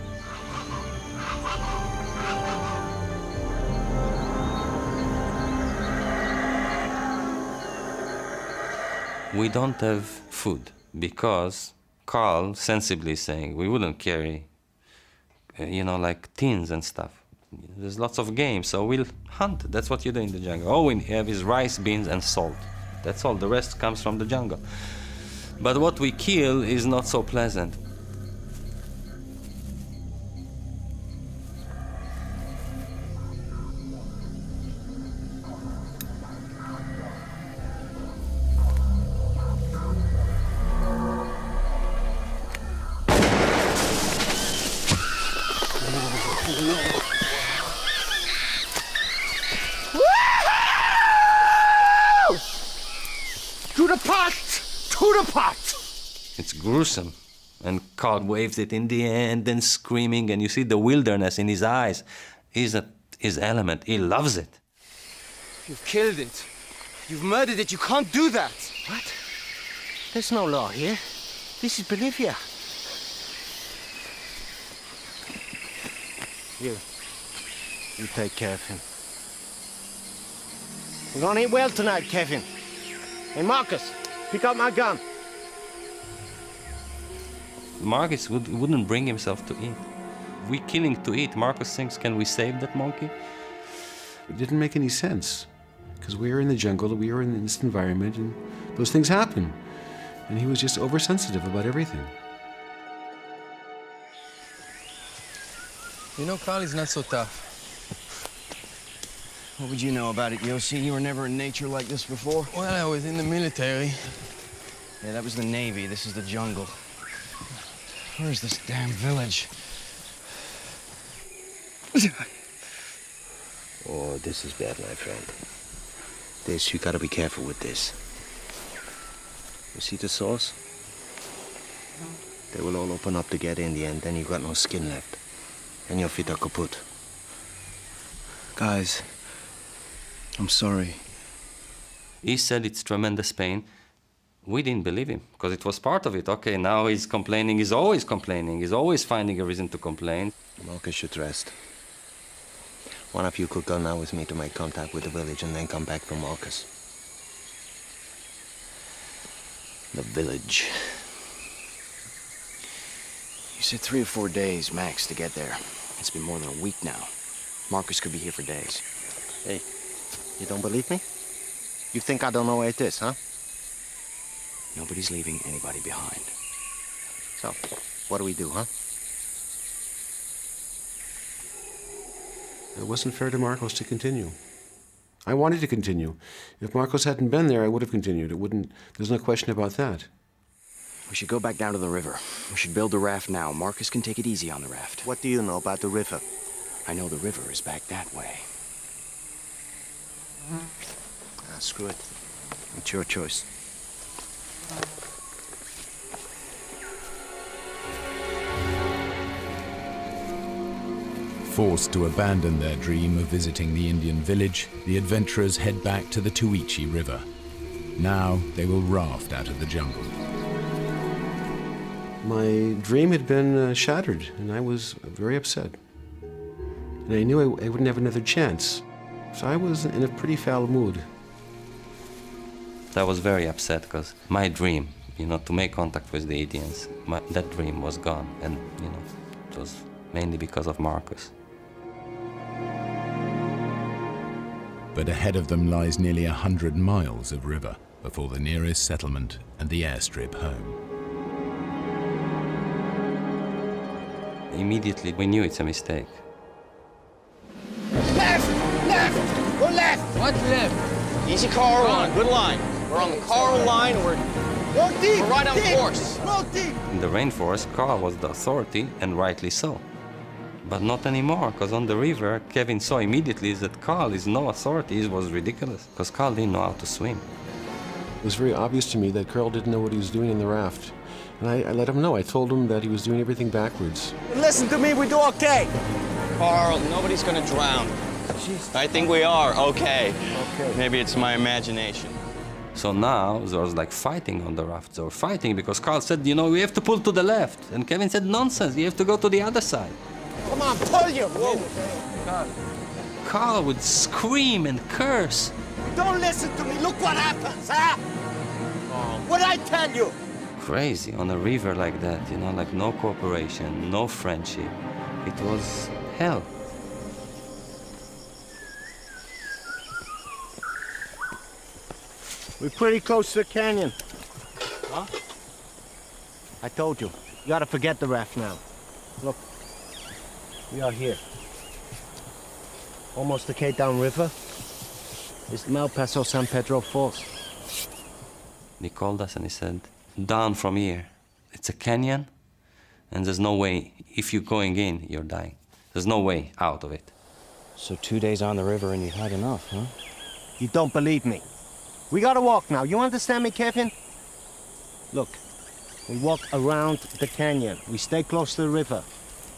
Speaker 10: We don't have food because Carl sensibly is saying we wouldn't carry, like tins and stuff. There's lots of game, so we'll hunt. That's what you do in the jungle. All we have is rice, beans, and salt. That's all. The rest comes from the jungle. But what we kill is not so pleasant.
Speaker 5: To the pot! To the pot!
Speaker 10: It's gruesome. And Carl waves it in the end and screaming, and you see the wilderness in his eyes. He's his element. He loves it.
Speaker 5: You've killed it. You've murdered it. You can't do that.
Speaker 12: What? There's no law here. This is Bolivia. You take care of him. We're gonna eat well tonight, Kevin. Hey, Marcus, pick up my gun.
Speaker 10: Marcus wouldn't bring himself to eat. We're killing to eat. Marcus thinks, can we save that monkey?
Speaker 11: It didn't make any sense, because we were in the jungle, we were in this environment, and those things happen. And he was just oversensitive about everything.
Speaker 14: You know, Carl is not so tough.
Speaker 13: What would you know about it, Yossi? You were never in nature like this before?
Speaker 14: Well, I was in the military.
Speaker 13: Yeah, that was the Navy. This is the jungle. Where's this damn village?
Speaker 12: Oh, this is bad, my friend. You gotta be careful with this. You see the saws? They will all open up together in the end, then you've got no skin left. And your feet are kaput.
Speaker 13: Guys, I'm sorry.
Speaker 10: He said it's tremendous pain. We didn't believe him, because it was part of it. Okay, now he's complaining. He's always complaining. He's always finding a reason to complain.
Speaker 12: Marcus should rest. One of you could go now with me to make contact with the village and then come back for Marcus.
Speaker 13: The village. You said 3 or 4 days max to get there. It's been more than a week now. Marcus could be here for days.
Speaker 12: Hey, you don't believe me? You think I don't know where it is, huh?
Speaker 13: Nobody's leaving anybody behind.
Speaker 12: So, what do we do, huh?
Speaker 11: It wasn't fair to Marcos to continue. I wanted to continue. If Marcos hadn't been there, I would have continued. There's no question about that.
Speaker 13: We should go back down to the river. We should build the raft now. Marcus can take it easy on the raft.
Speaker 12: What do you know about the river?
Speaker 13: I know the river is back that way.
Speaker 12: Screw it. It's your choice.
Speaker 1: Forced to abandon their dream of visiting the Indian village, the adventurers head back to the Tuichi River. Now they will raft out of the jungle.
Speaker 11: My dream had been shattered, and I was very upset. And I knew I wouldn't have another chance. So I was in a pretty foul mood.
Speaker 10: I was very upset because my dream, to make contact with the Indians, that dream was gone. And, it was mainly because of Marcus.
Speaker 1: But ahead of them lies nearly 100 miles of river before the nearest settlement and the airstrip home.
Speaker 10: Immediately, we knew it's a mistake.
Speaker 5: Left! Left! Go left!
Speaker 14: What left?
Speaker 13: Easy, Carl. Good line. We're on the Carl line. We're right on course.
Speaker 5: Go deep!
Speaker 10: In the rainforest, Carl was the authority, and rightly so. But not anymore, because on the river, Kevin saw immediately that Carl is no authority. It was ridiculous, because Carl didn't know how to swim.
Speaker 11: It was very obvious to me that Carl didn't know what he was doing in the raft. And I let him know. I told him that he was doing everything backwards.
Speaker 5: Listen to me, we do okay.
Speaker 13: Carl, nobody's gonna drown. I think we are okay. Maybe it's my imagination.
Speaker 10: So now there was like fighting on the raft. They were fighting because Carl said, you know, we have to pull to the left. And Kevin said, nonsense, you have to go to the other side.
Speaker 5: Come on, pull you! Whoa.
Speaker 10: Carl would scream and curse.
Speaker 5: Don't listen to me, look what happens, huh? What'd I tell you?
Speaker 10: Crazy on a river like that, you know, like no cooperation, no friendship. It was hell.
Speaker 12: We're pretty close to the canyon.
Speaker 5: Huh?
Speaker 12: I told you. You gotta forget the raft now. Look, we are here. Almost the Cape Down River. It's Malpaso San Pedro Falls.
Speaker 10: He called us and he said, down from here. It's a canyon, and there's no way, if you're going in, you're dying. There's no way out of it.
Speaker 13: So 2 days on the river and you've had enough, huh?
Speaker 12: You don't believe me. We gotta walk now. You understand me, Kevin? Look, we walk around the canyon. We stay close to the river.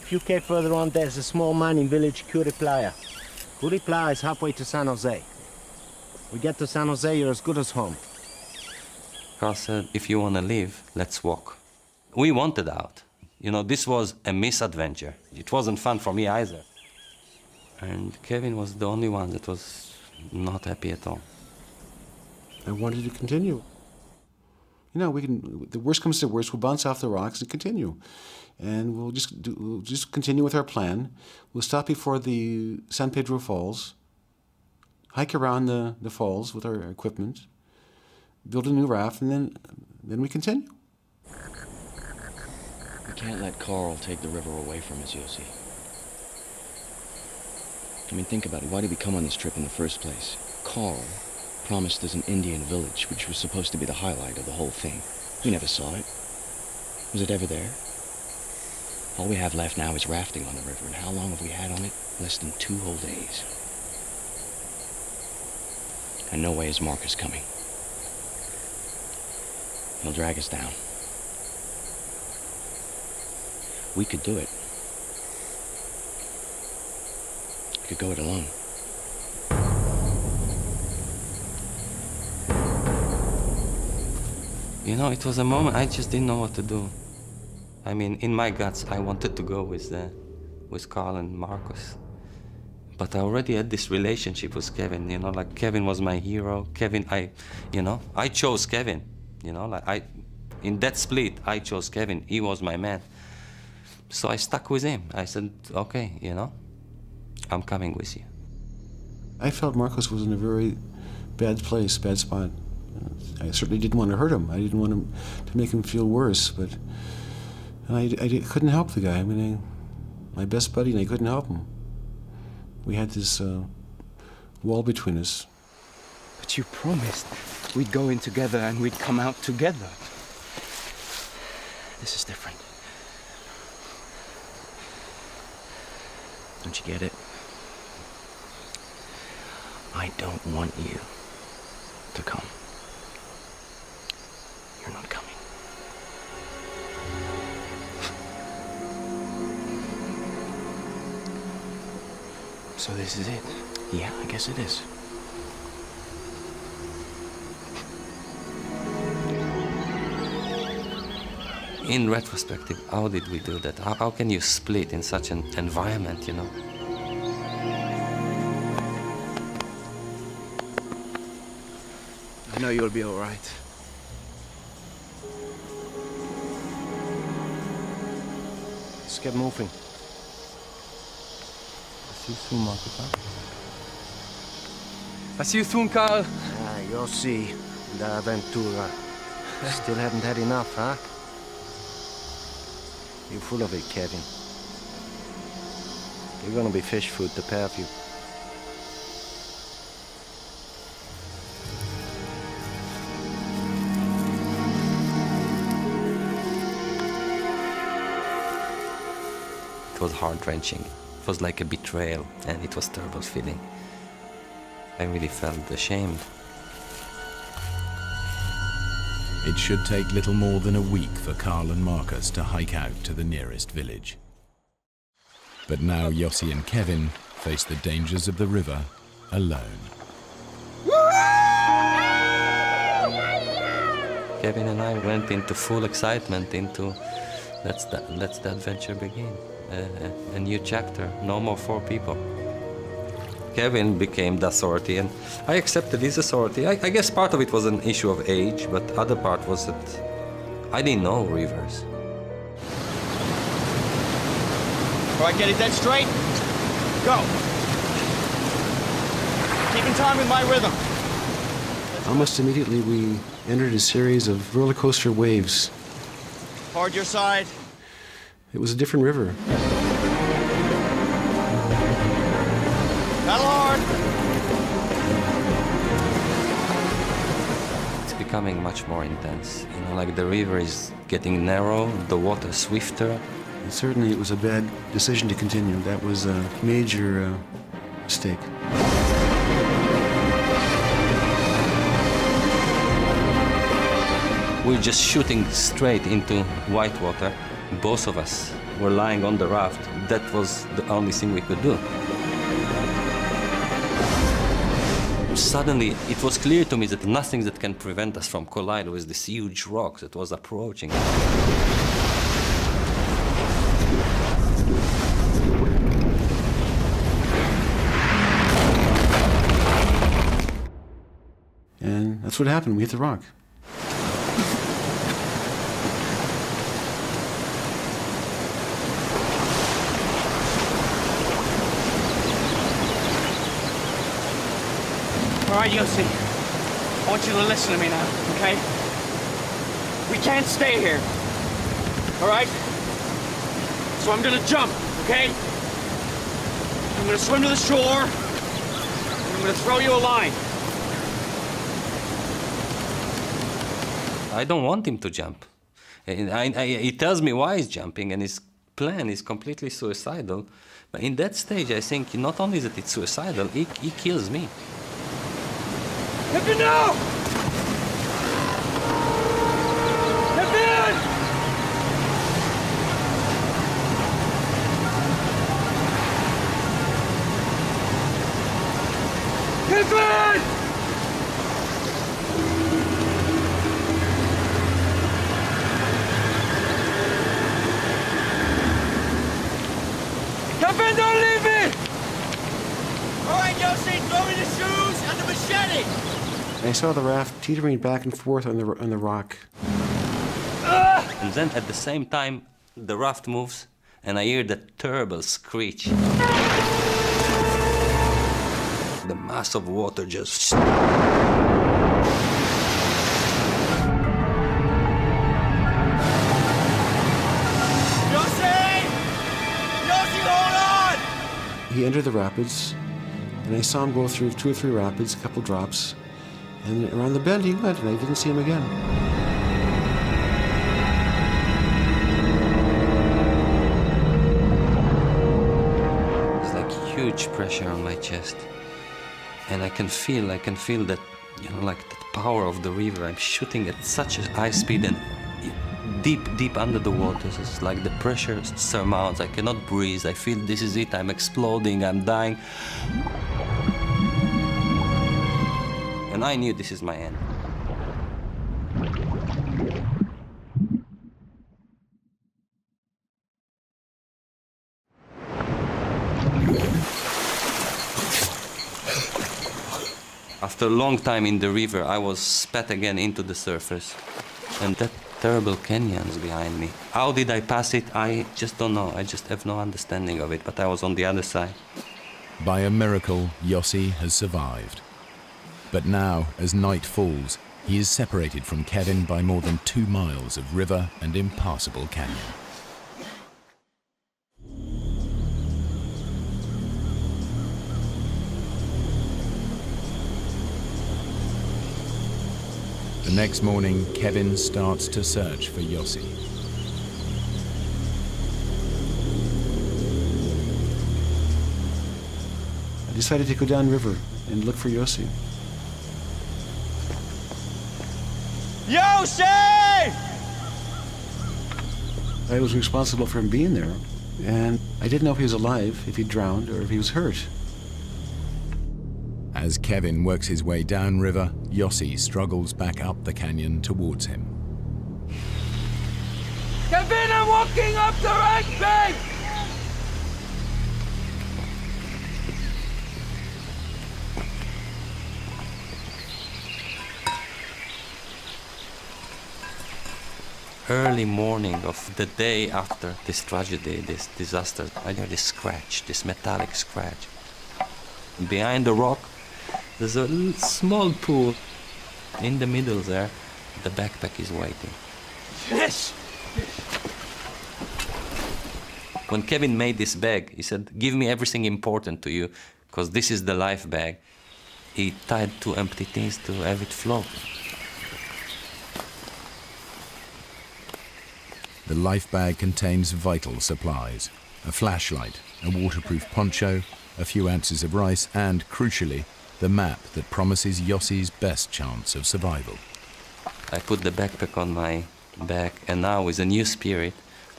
Speaker 12: A few K further on, there's a small mining village, Playa. Playa is halfway to San Jose. We get to San Jose, you're as good as home.
Speaker 10: Carl said, if you want to live, let's walk. We wanted out. You know, this was a misadventure. It wasn't fun for me either. And Kevin was the only one that was not happy at all.
Speaker 11: I wanted to continue. You know, the worst comes to worst, we'll bounce off the rocks and continue. And we'll just continue with our plan. We'll stop before the San Pedro Falls, hike around the falls with our equipment, build a new raft, and then we continue.
Speaker 13: We can't let Carl take the river away from us, Yossi. I mean, think about it. Why did we come on this trip in the first place? Carl promised us an Indian village, which was supposed to be the highlight of the whole thing. We never saw it. Was it ever there? All we have left now is rafting on the river, and how long have we had on it? Less than 2 whole days. And no way is Marcus coming. He'll drag us down. We could do it. We could go it alone.
Speaker 10: You know, it was a moment I just didn't know what to do. I mean, in my guts, I wanted to go with Carl and Marcus. But I already had this relationship with Kevin, you know, like Kevin was my hero. Kevin, I chose Kevin, you know, like in that split, I chose Kevin. He was my man. So I stuck with him. I said, okay, you know, I'm coming with you.
Speaker 11: I felt Marcos was in a very bad place, bad spot. I certainly didn't want to hurt him. I didn't want him to make him feel worse, but I couldn't help the guy. I mean, my best buddy, and I couldn't help him. We had this wall between us.
Speaker 9: But you promised we'd go in together and we'd come out together. This is different. Don't you get it? I don't want you to come. You're not coming. So this is it? Yeah, I guess it is.
Speaker 10: In retrospective, how did we do that? How can you split in such an environment, you know?
Speaker 9: I know you'll be all right.
Speaker 12: Let's get moving.
Speaker 6: See you soon, Marcus, huh?
Speaker 14: I see you soon, Carl.
Speaker 12: You'll see, the Aventura. Still haven't had enough, huh? You're full of it, Kevin. You're gonna be fish food, the pair of you.
Speaker 10: It was heart-wrenching. It was like a betrayal, and it was a terrible feeling. I really felt ashamed.
Speaker 1: It should take little more than a week for Carl and Marcus to hike out to the nearest village. But now Yossi and Kevin face the dangers of the river alone.
Speaker 10: Kevin and I went into full excitement into let's the adventure begin. A new chapter, no more 4 people. Kevin became the authority, and I accepted his authority. I guess part of it was an issue of age, but the other part was that I didn't know rivers.
Speaker 5: All right, get it dead straight. Go. Keeping time with my rhythm.
Speaker 11: Almost immediately, we entered a series of roller coaster waves.
Speaker 5: Hard your side.
Speaker 11: It was a different river.
Speaker 5: Paddle hard.
Speaker 10: It's becoming much more intense. You know, like the river is getting narrow, the water swifter.
Speaker 11: And certainly it was a bad decision to continue. That was a major mistake.
Speaker 10: We're just shooting straight into white water. Both of us were lying on the raft. That was the only thing we could do. Suddenly, it was clear to me that nothing that can prevent us from colliding with this huge rock that was approaching.
Speaker 11: And that's what happened. We hit the rock.
Speaker 5: All right, Yossi. I want you to listen to me now, okay? We can't stay here. All right? So I'm gonna jump, okay? I'm gonna swim to the shore, and I'm gonna throw you a line.
Speaker 10: I don't want him to jump. He tells me why he's jumping, and his plan is completely suicidal. But in that stage, I think not only that it's suicidal, he kills me.
Speaker 5: Kevin, no! Kevin! Kevin! Kevin, don't leave me! All right, Yossi, throw me the shoes and the machete!
Speaker 11: I saw the raft teetering back and forth on the rock.
Speaker 10: And then at the same time, the raft moves, and I hear that terrible screech. The mass of water just...
Speaker 11: He entered the rapids, and I saw him go through 2 or 3 rapids, a couple drops, and around the bend he went, and I didn't see him again.
Speaker 10: It's like huge pressure on my chest, and I can feel that, you know, like the power of the river. I'm shooting at such a high speed and deep under the waters. It's like the pressure surmounts. I cannot breathe. I feel this is it. I'm exploding. I'm dying. And I knew this is my end. After a long time in the river, I was spat again into the surface. And that terrible canyons behind me. How did I pass it? I just don't know. I just have no understanding of it, but I was on the other side.
Speaker 1: By a miracle, Yossi has survived. But now, as night falls, he is separated from Kevin by more than 2 miles of river and impassable canyon. The next morning, Kevin starts to search for Yossi.
Speaker 11: I decided to go downriver and look for Yossi.
Speaker 5: Yossi!
Speaker 11: I was responsible for him being there, and I didn't know if he was alive, if he drowned, or if he was hurt.
Speaker 1: As Kevin works his way downriver, Yossi struggles back up the canyon towards him.
Speaker 5: Kevin, I'm walking up the right bank!
Speaker 10: Early morning of the day after this tragedy, this disaster, I hear this scratch, this metallic scratch. Behind the rock, there's a small pool. In the middle there, the backpack is waiting.
Speaker 5: Yes!
Speaker 10: When Kevin made this bag, he said, "Give me everything important to you, because this is the life bag." He tied 2 empty things to have it float.
Speaker 1: The life bag contains vital supplies: a flashlight, a waterproof poncho, a few ounces of rice, and, crucially, the map that promises Yossi's best chance of survival.
Speaker 10: I put the backpack on my back, and now with a new spirit,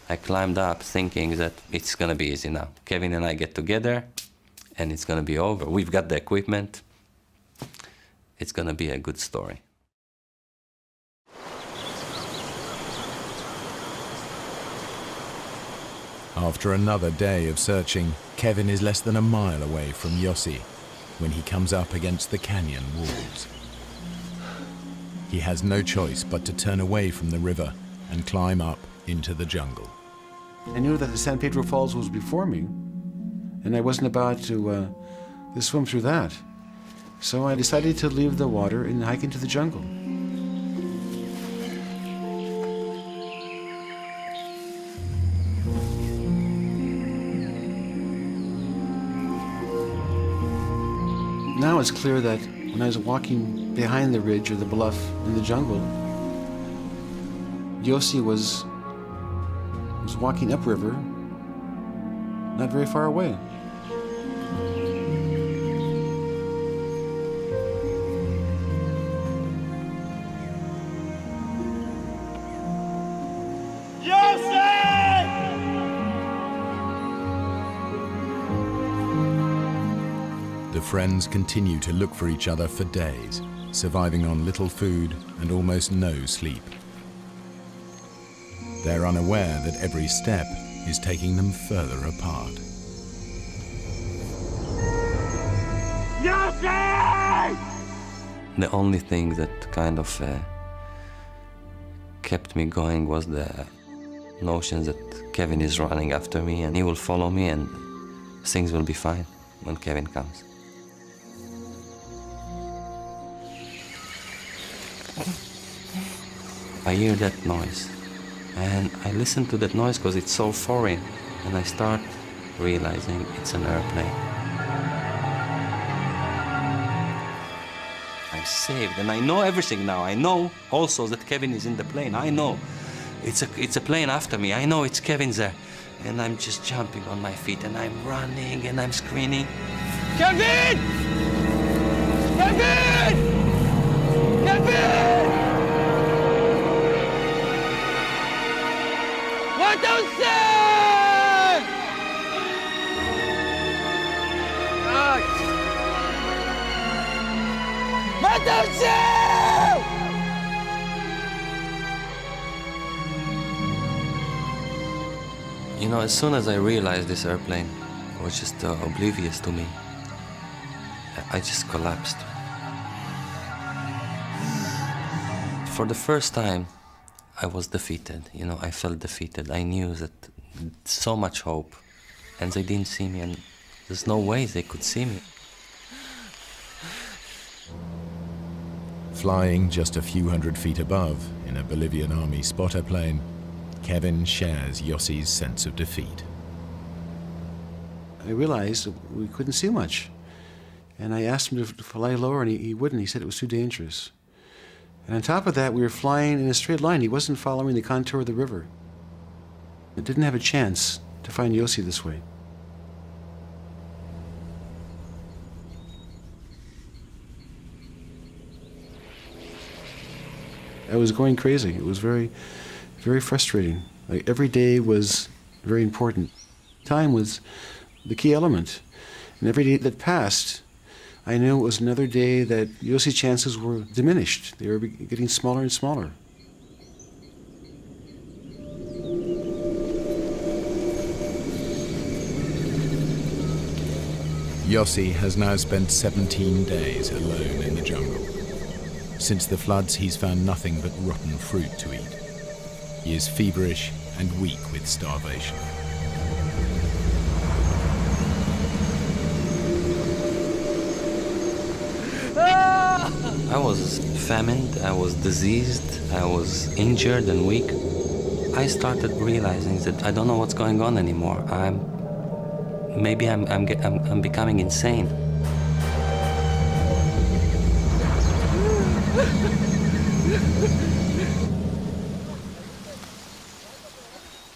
Speaker 10: I climbed up thinking that it's gonna be easy now. Kevin and I get together, and it's gonna be over. We've got the equipment. It's gonna be a good story.
Speaker 1: After another day of searching, Kevin is less than a mile away from Yossi when he comes up against the canyon walls. He has no choice but to turn away from the river and climb up into the jungle.
Speaker 11: I knew that the San Pedro Falls was before me, and I wasn't about to swim through that. So I decided to leave the water and hike into the jungle. Now it's clear that when I was walking behind the ridge or the bluff in the jungle, Yossi was walking upriver, not very far away.
Speaker 1: The friends continue to look for each other for days, surviving on little food and almost no sleep. They're unaware that every step is taking them further apart.
Speaker 5: Yossi!
Speaker 10: The only thing that kind of kept me going was the notion that Kevin is running after me and he will follow me and things will be fine when Kevin comes. I hear that noise, and I listen to that noise because it's so foreign, and I start realizing it's an airplane. I'm saved, and I know everything now. I know also that Kevin is in the plane. I know it's a plane after me. I know it's Kevin there, and I'm just jumping on my feet, and I'm running, and I'm screaming,
Speaker 5: Kevin! Kevin! Kevin! What don't say? What don't say?
Speaker 10: You know, as soon as I realized this airplane was just oblivious to me, I just collapsed. For the first time, I was defeated. You know, I felt defeated. I knew that so much hope, and they didn't see me, and there's no way they could see me.
Speaker 1: Flying just a few hundred feet above, in a Bolivian army spotter plane, Kevin shares Yossi's sense of defeat.
Speaker 11: I realized that we couldn't see much. And I asked him to fly lower, and he wouldn't. He said it was too dangerous. And on top of that, we were flying in a straight line. He wasn't following the contour of the river. It didn't have a chance to find Yossi this way. I was going crazy. It was very, very frustrating. Like, every day was very important. Time was the key element. And every day that passed, I knew it was another day that Yossi's chances were diminished. They were getting smaller and smaller.
Speaker 1: Yossi has now spent 17 days alone in the jungle. Since the floods, he's found nothing but rotten fruit to eat. He is feverish and weak with starvation.
Speaker 10: I was famined, I was diseased, I was injured and weak. I started realizing that I don't know what's going on anymore. Maybe I'm becoming insane.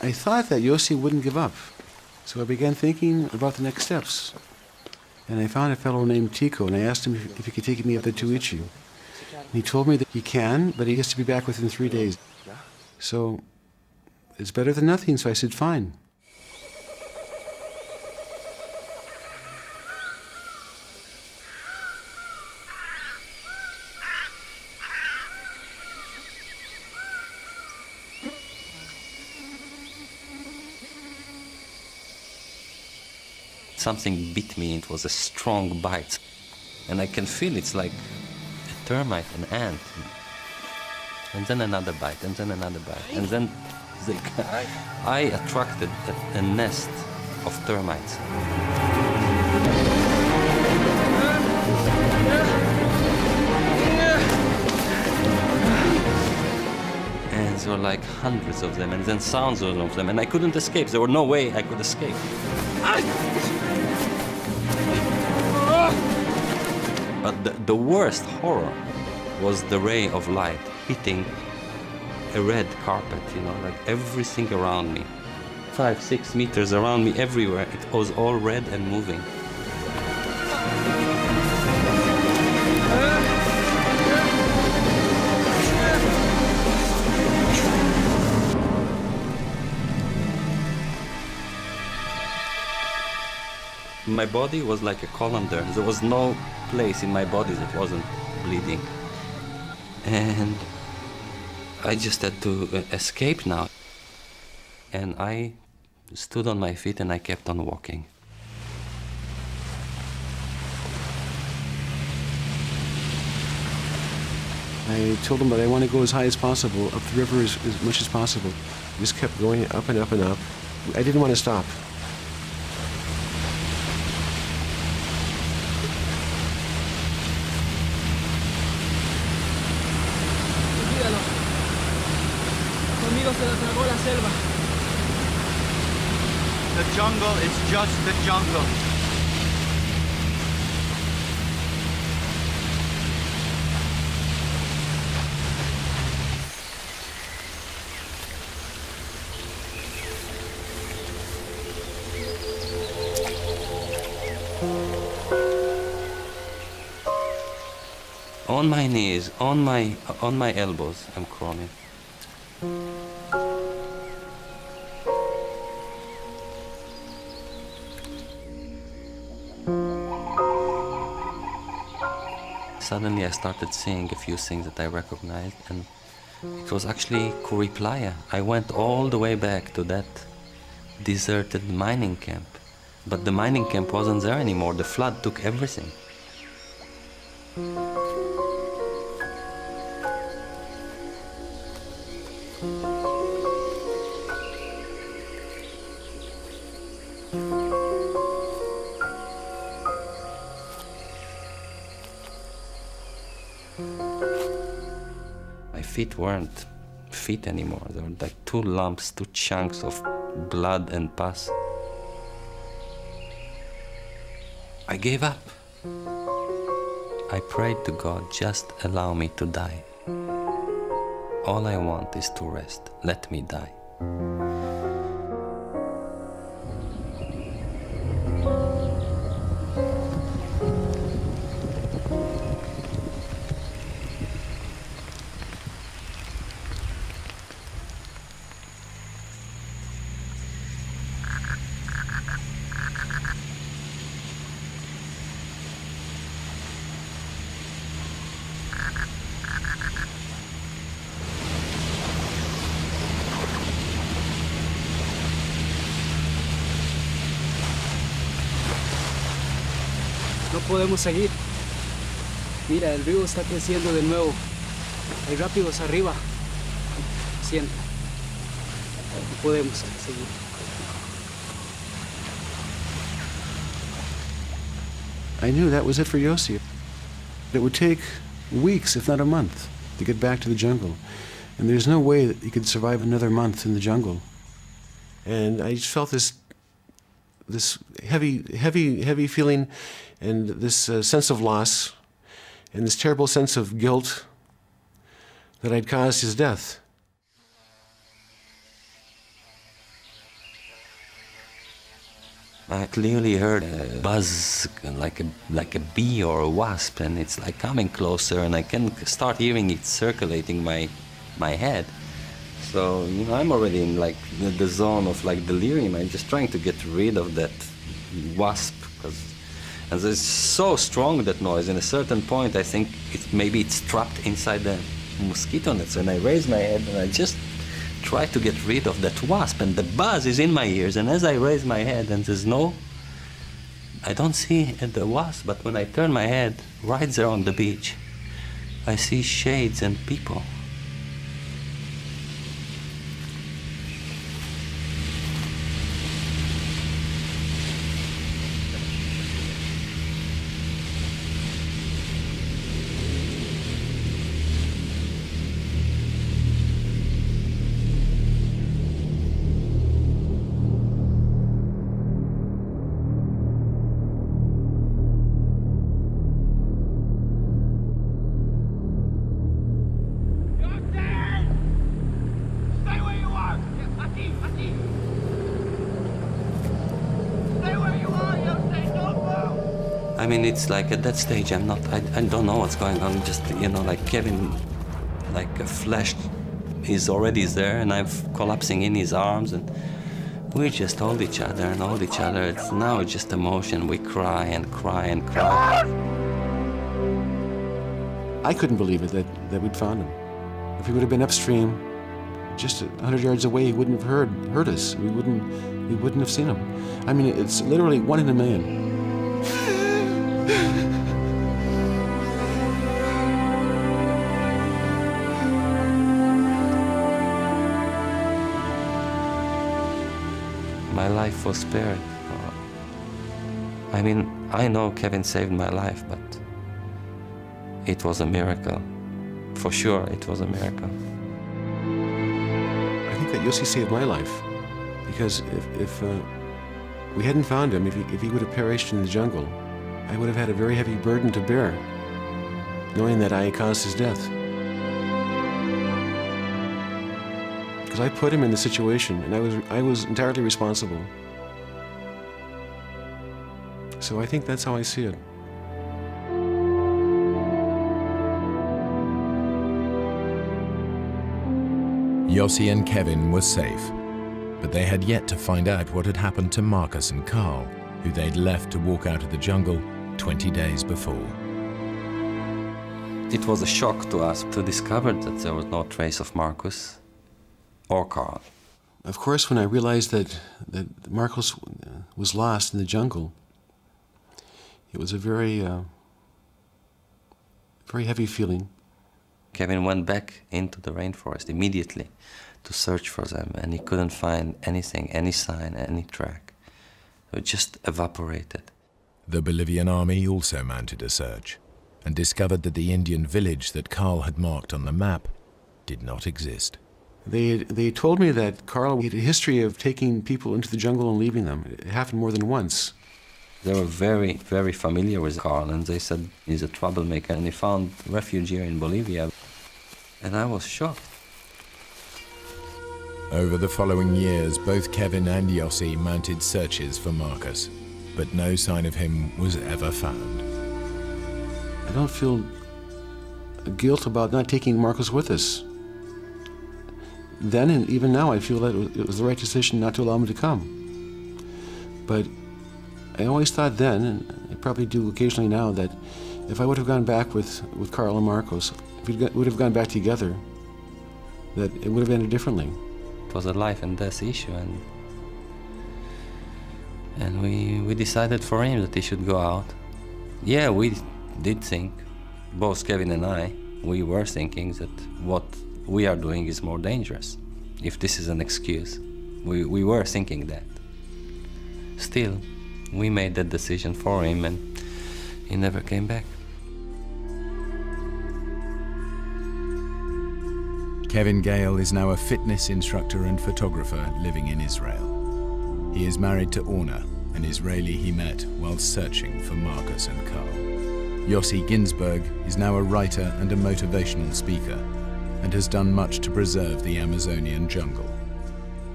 Speaker 11: I thought that Yossi wouldn't give up, so I began thinking about the next steps. And I found a fellow named Tico, and I asked him if he could take me up the Tuichi. And he told me that he can, but he has to be back within 3 days. So it's better than nothing, so I said, fine.
Speaker 10: Something bit me. It was a strong bite. And I can feel it's like a termite, an ant. And then another bite, and then another bite. And then I attracted a nest of termites. And there were like hundreds of them, and then thousands of them, and I couldn't escape. There was no way I could escape. But the worst horror was the ray of light hitting a red carpet, like everything around me. 5-6 meters around me, everywhere. It was all red and moving. My body was like a colander. There was no place in my body that wasn't bleeding. And I just had to escape now. And I stood on my feet and I kept on walking.
Speaker 11: I told him that I want to go as high as possible, up the river as much as possible. I just kept going up and up and up. I didn't want to stop.
Speaker 15: The jungle is just the jungle.
Speaker 10: On my knees, on my elbows, I'm crawling. Suddenly I started seeing a few things that I recognized, and it was actually Kuriplaya. I went all the way back to that deserted mining camp. But the mining camp wasn't there anymore. The flood took everything. feet weren't feet anymore. They were like two lumps, two chunks of blood and pus. I gave up. I prayed to God, just allow me to die. All I want is to rest. Let me die.
Speaker 9: No podemos seguir. Mira, el río está creciendo de nuevo. Hay rápidos arriba. Siento. No podemos seguir.
Speaker 11: I knew that was it for Yossi. It would take weeks, if not a month, to get back to the jungle. And there's no way that he could survive another month in the jungle. And I just felt this heavy feeling, and this sense of loss, and this terrible sense of guilt that I'd caused his death.
Speaker 10: I clearly heard a buzz, like a bee or a wasp, and it's like coming closer, and I can start hearing it circulating my head. So, you know, I'm already in like the zone of like delirium. I'm just trying to get rid of that wasp, and it's so strong, that noise. In a certain point, I think maybe it's trapped inside the mosquito nets. And I raise my head and I just try to get rid of that wasp, and the buzz is in my ears. And as I raise my head, and I don't see the wasp, but when I turn my head right there on the beach, I see shades and people. I mean, it's like at that stage, I don't know what's going on. Just, you know, like Kevin, like a flesh is already there, and I'm collapsing in his arms, and we just hold each other and hold each other. It's now just emotion. We cry and cry and cry.
Speaker 11: I couldn't believe it that we'd found him. If he would have been upstream, just 100 yards away, he wouldn't have heard us. We wouldn't have seen him. I mean, it's literally 1 in a million.
Speaker 10: My life was spared. I mean, I know Kevin saved my life, but it was a miracle. For sure, it was a miracle.
Speaker 11: I think that Yossi saved my life, because if we hadn't found him, if he would have perished in the jungle, I would have had a very heavy burden to bear, knowing that I caused his death. Because I put him in the situation, and I was entirely responsible. So I think that's how I see it.
Speaker 1: Yossi and Kevin were safe, but they had yet to find out what had happened to Marcus and Carl, who they'd left to walk out of the jungle 20 days before.
Speaker 10: It was a shock to us to discover that there was no trace of Marcus or Carl.
Speaker 11: Of course, when I realized that Marcus was lost in the jungle, it was a very heavy feeling.
Speaker 10: Kevin went back into the rainforest immediately to search for them, and he couldn't find anything, any sign, any track. So it just evaporated.
Speaker 1: The Bolivian army also mounted a search and discovered that the Indian village that Carl had marked on the map did not exist.
Speaker 11: They told me that Carl had a history of taking people into the jungle and leaving them. It happened more than once.
Speaker 10: They were very, very familiar with Carl, and they said he's a troublemaker, and he found refuge here in Bolivia. And I was shocked.
Speaker 1: Over the following years, both Kevin and Yossi mounted searches for Marcus, but no sign of him was ever found.
Speaker 11: I don't feel guilt about not taking Marcus with us. Then and even now, I feel that it was the right decision not to allow him to come. But I always thought then, and I probably do occasionally now, that if I would have gone back with Carl and Marcos, if we would have gone back together, that it would have ended differently.
Speaker 10: It was a life and death issue, and we decided for him that he should go out. Yeah, we did think, both Kevin and I, we were thinking that what we are doing is more dangerous. If this is an excuse, we were thinking that. Still, we made that decision for him, and he never came back.
Speaker 1: Kevin Gale is now a fitness instructor and photographer living in Israel. He is married to Orna, an Israeli he met while searching for Marcus and Carl. Yossi Ginsberg is now a writer and a motivational speaker, and has done much to preserve the Amazonian jungle.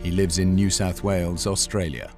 Speaker 1: He lives in New South Wales, Australia,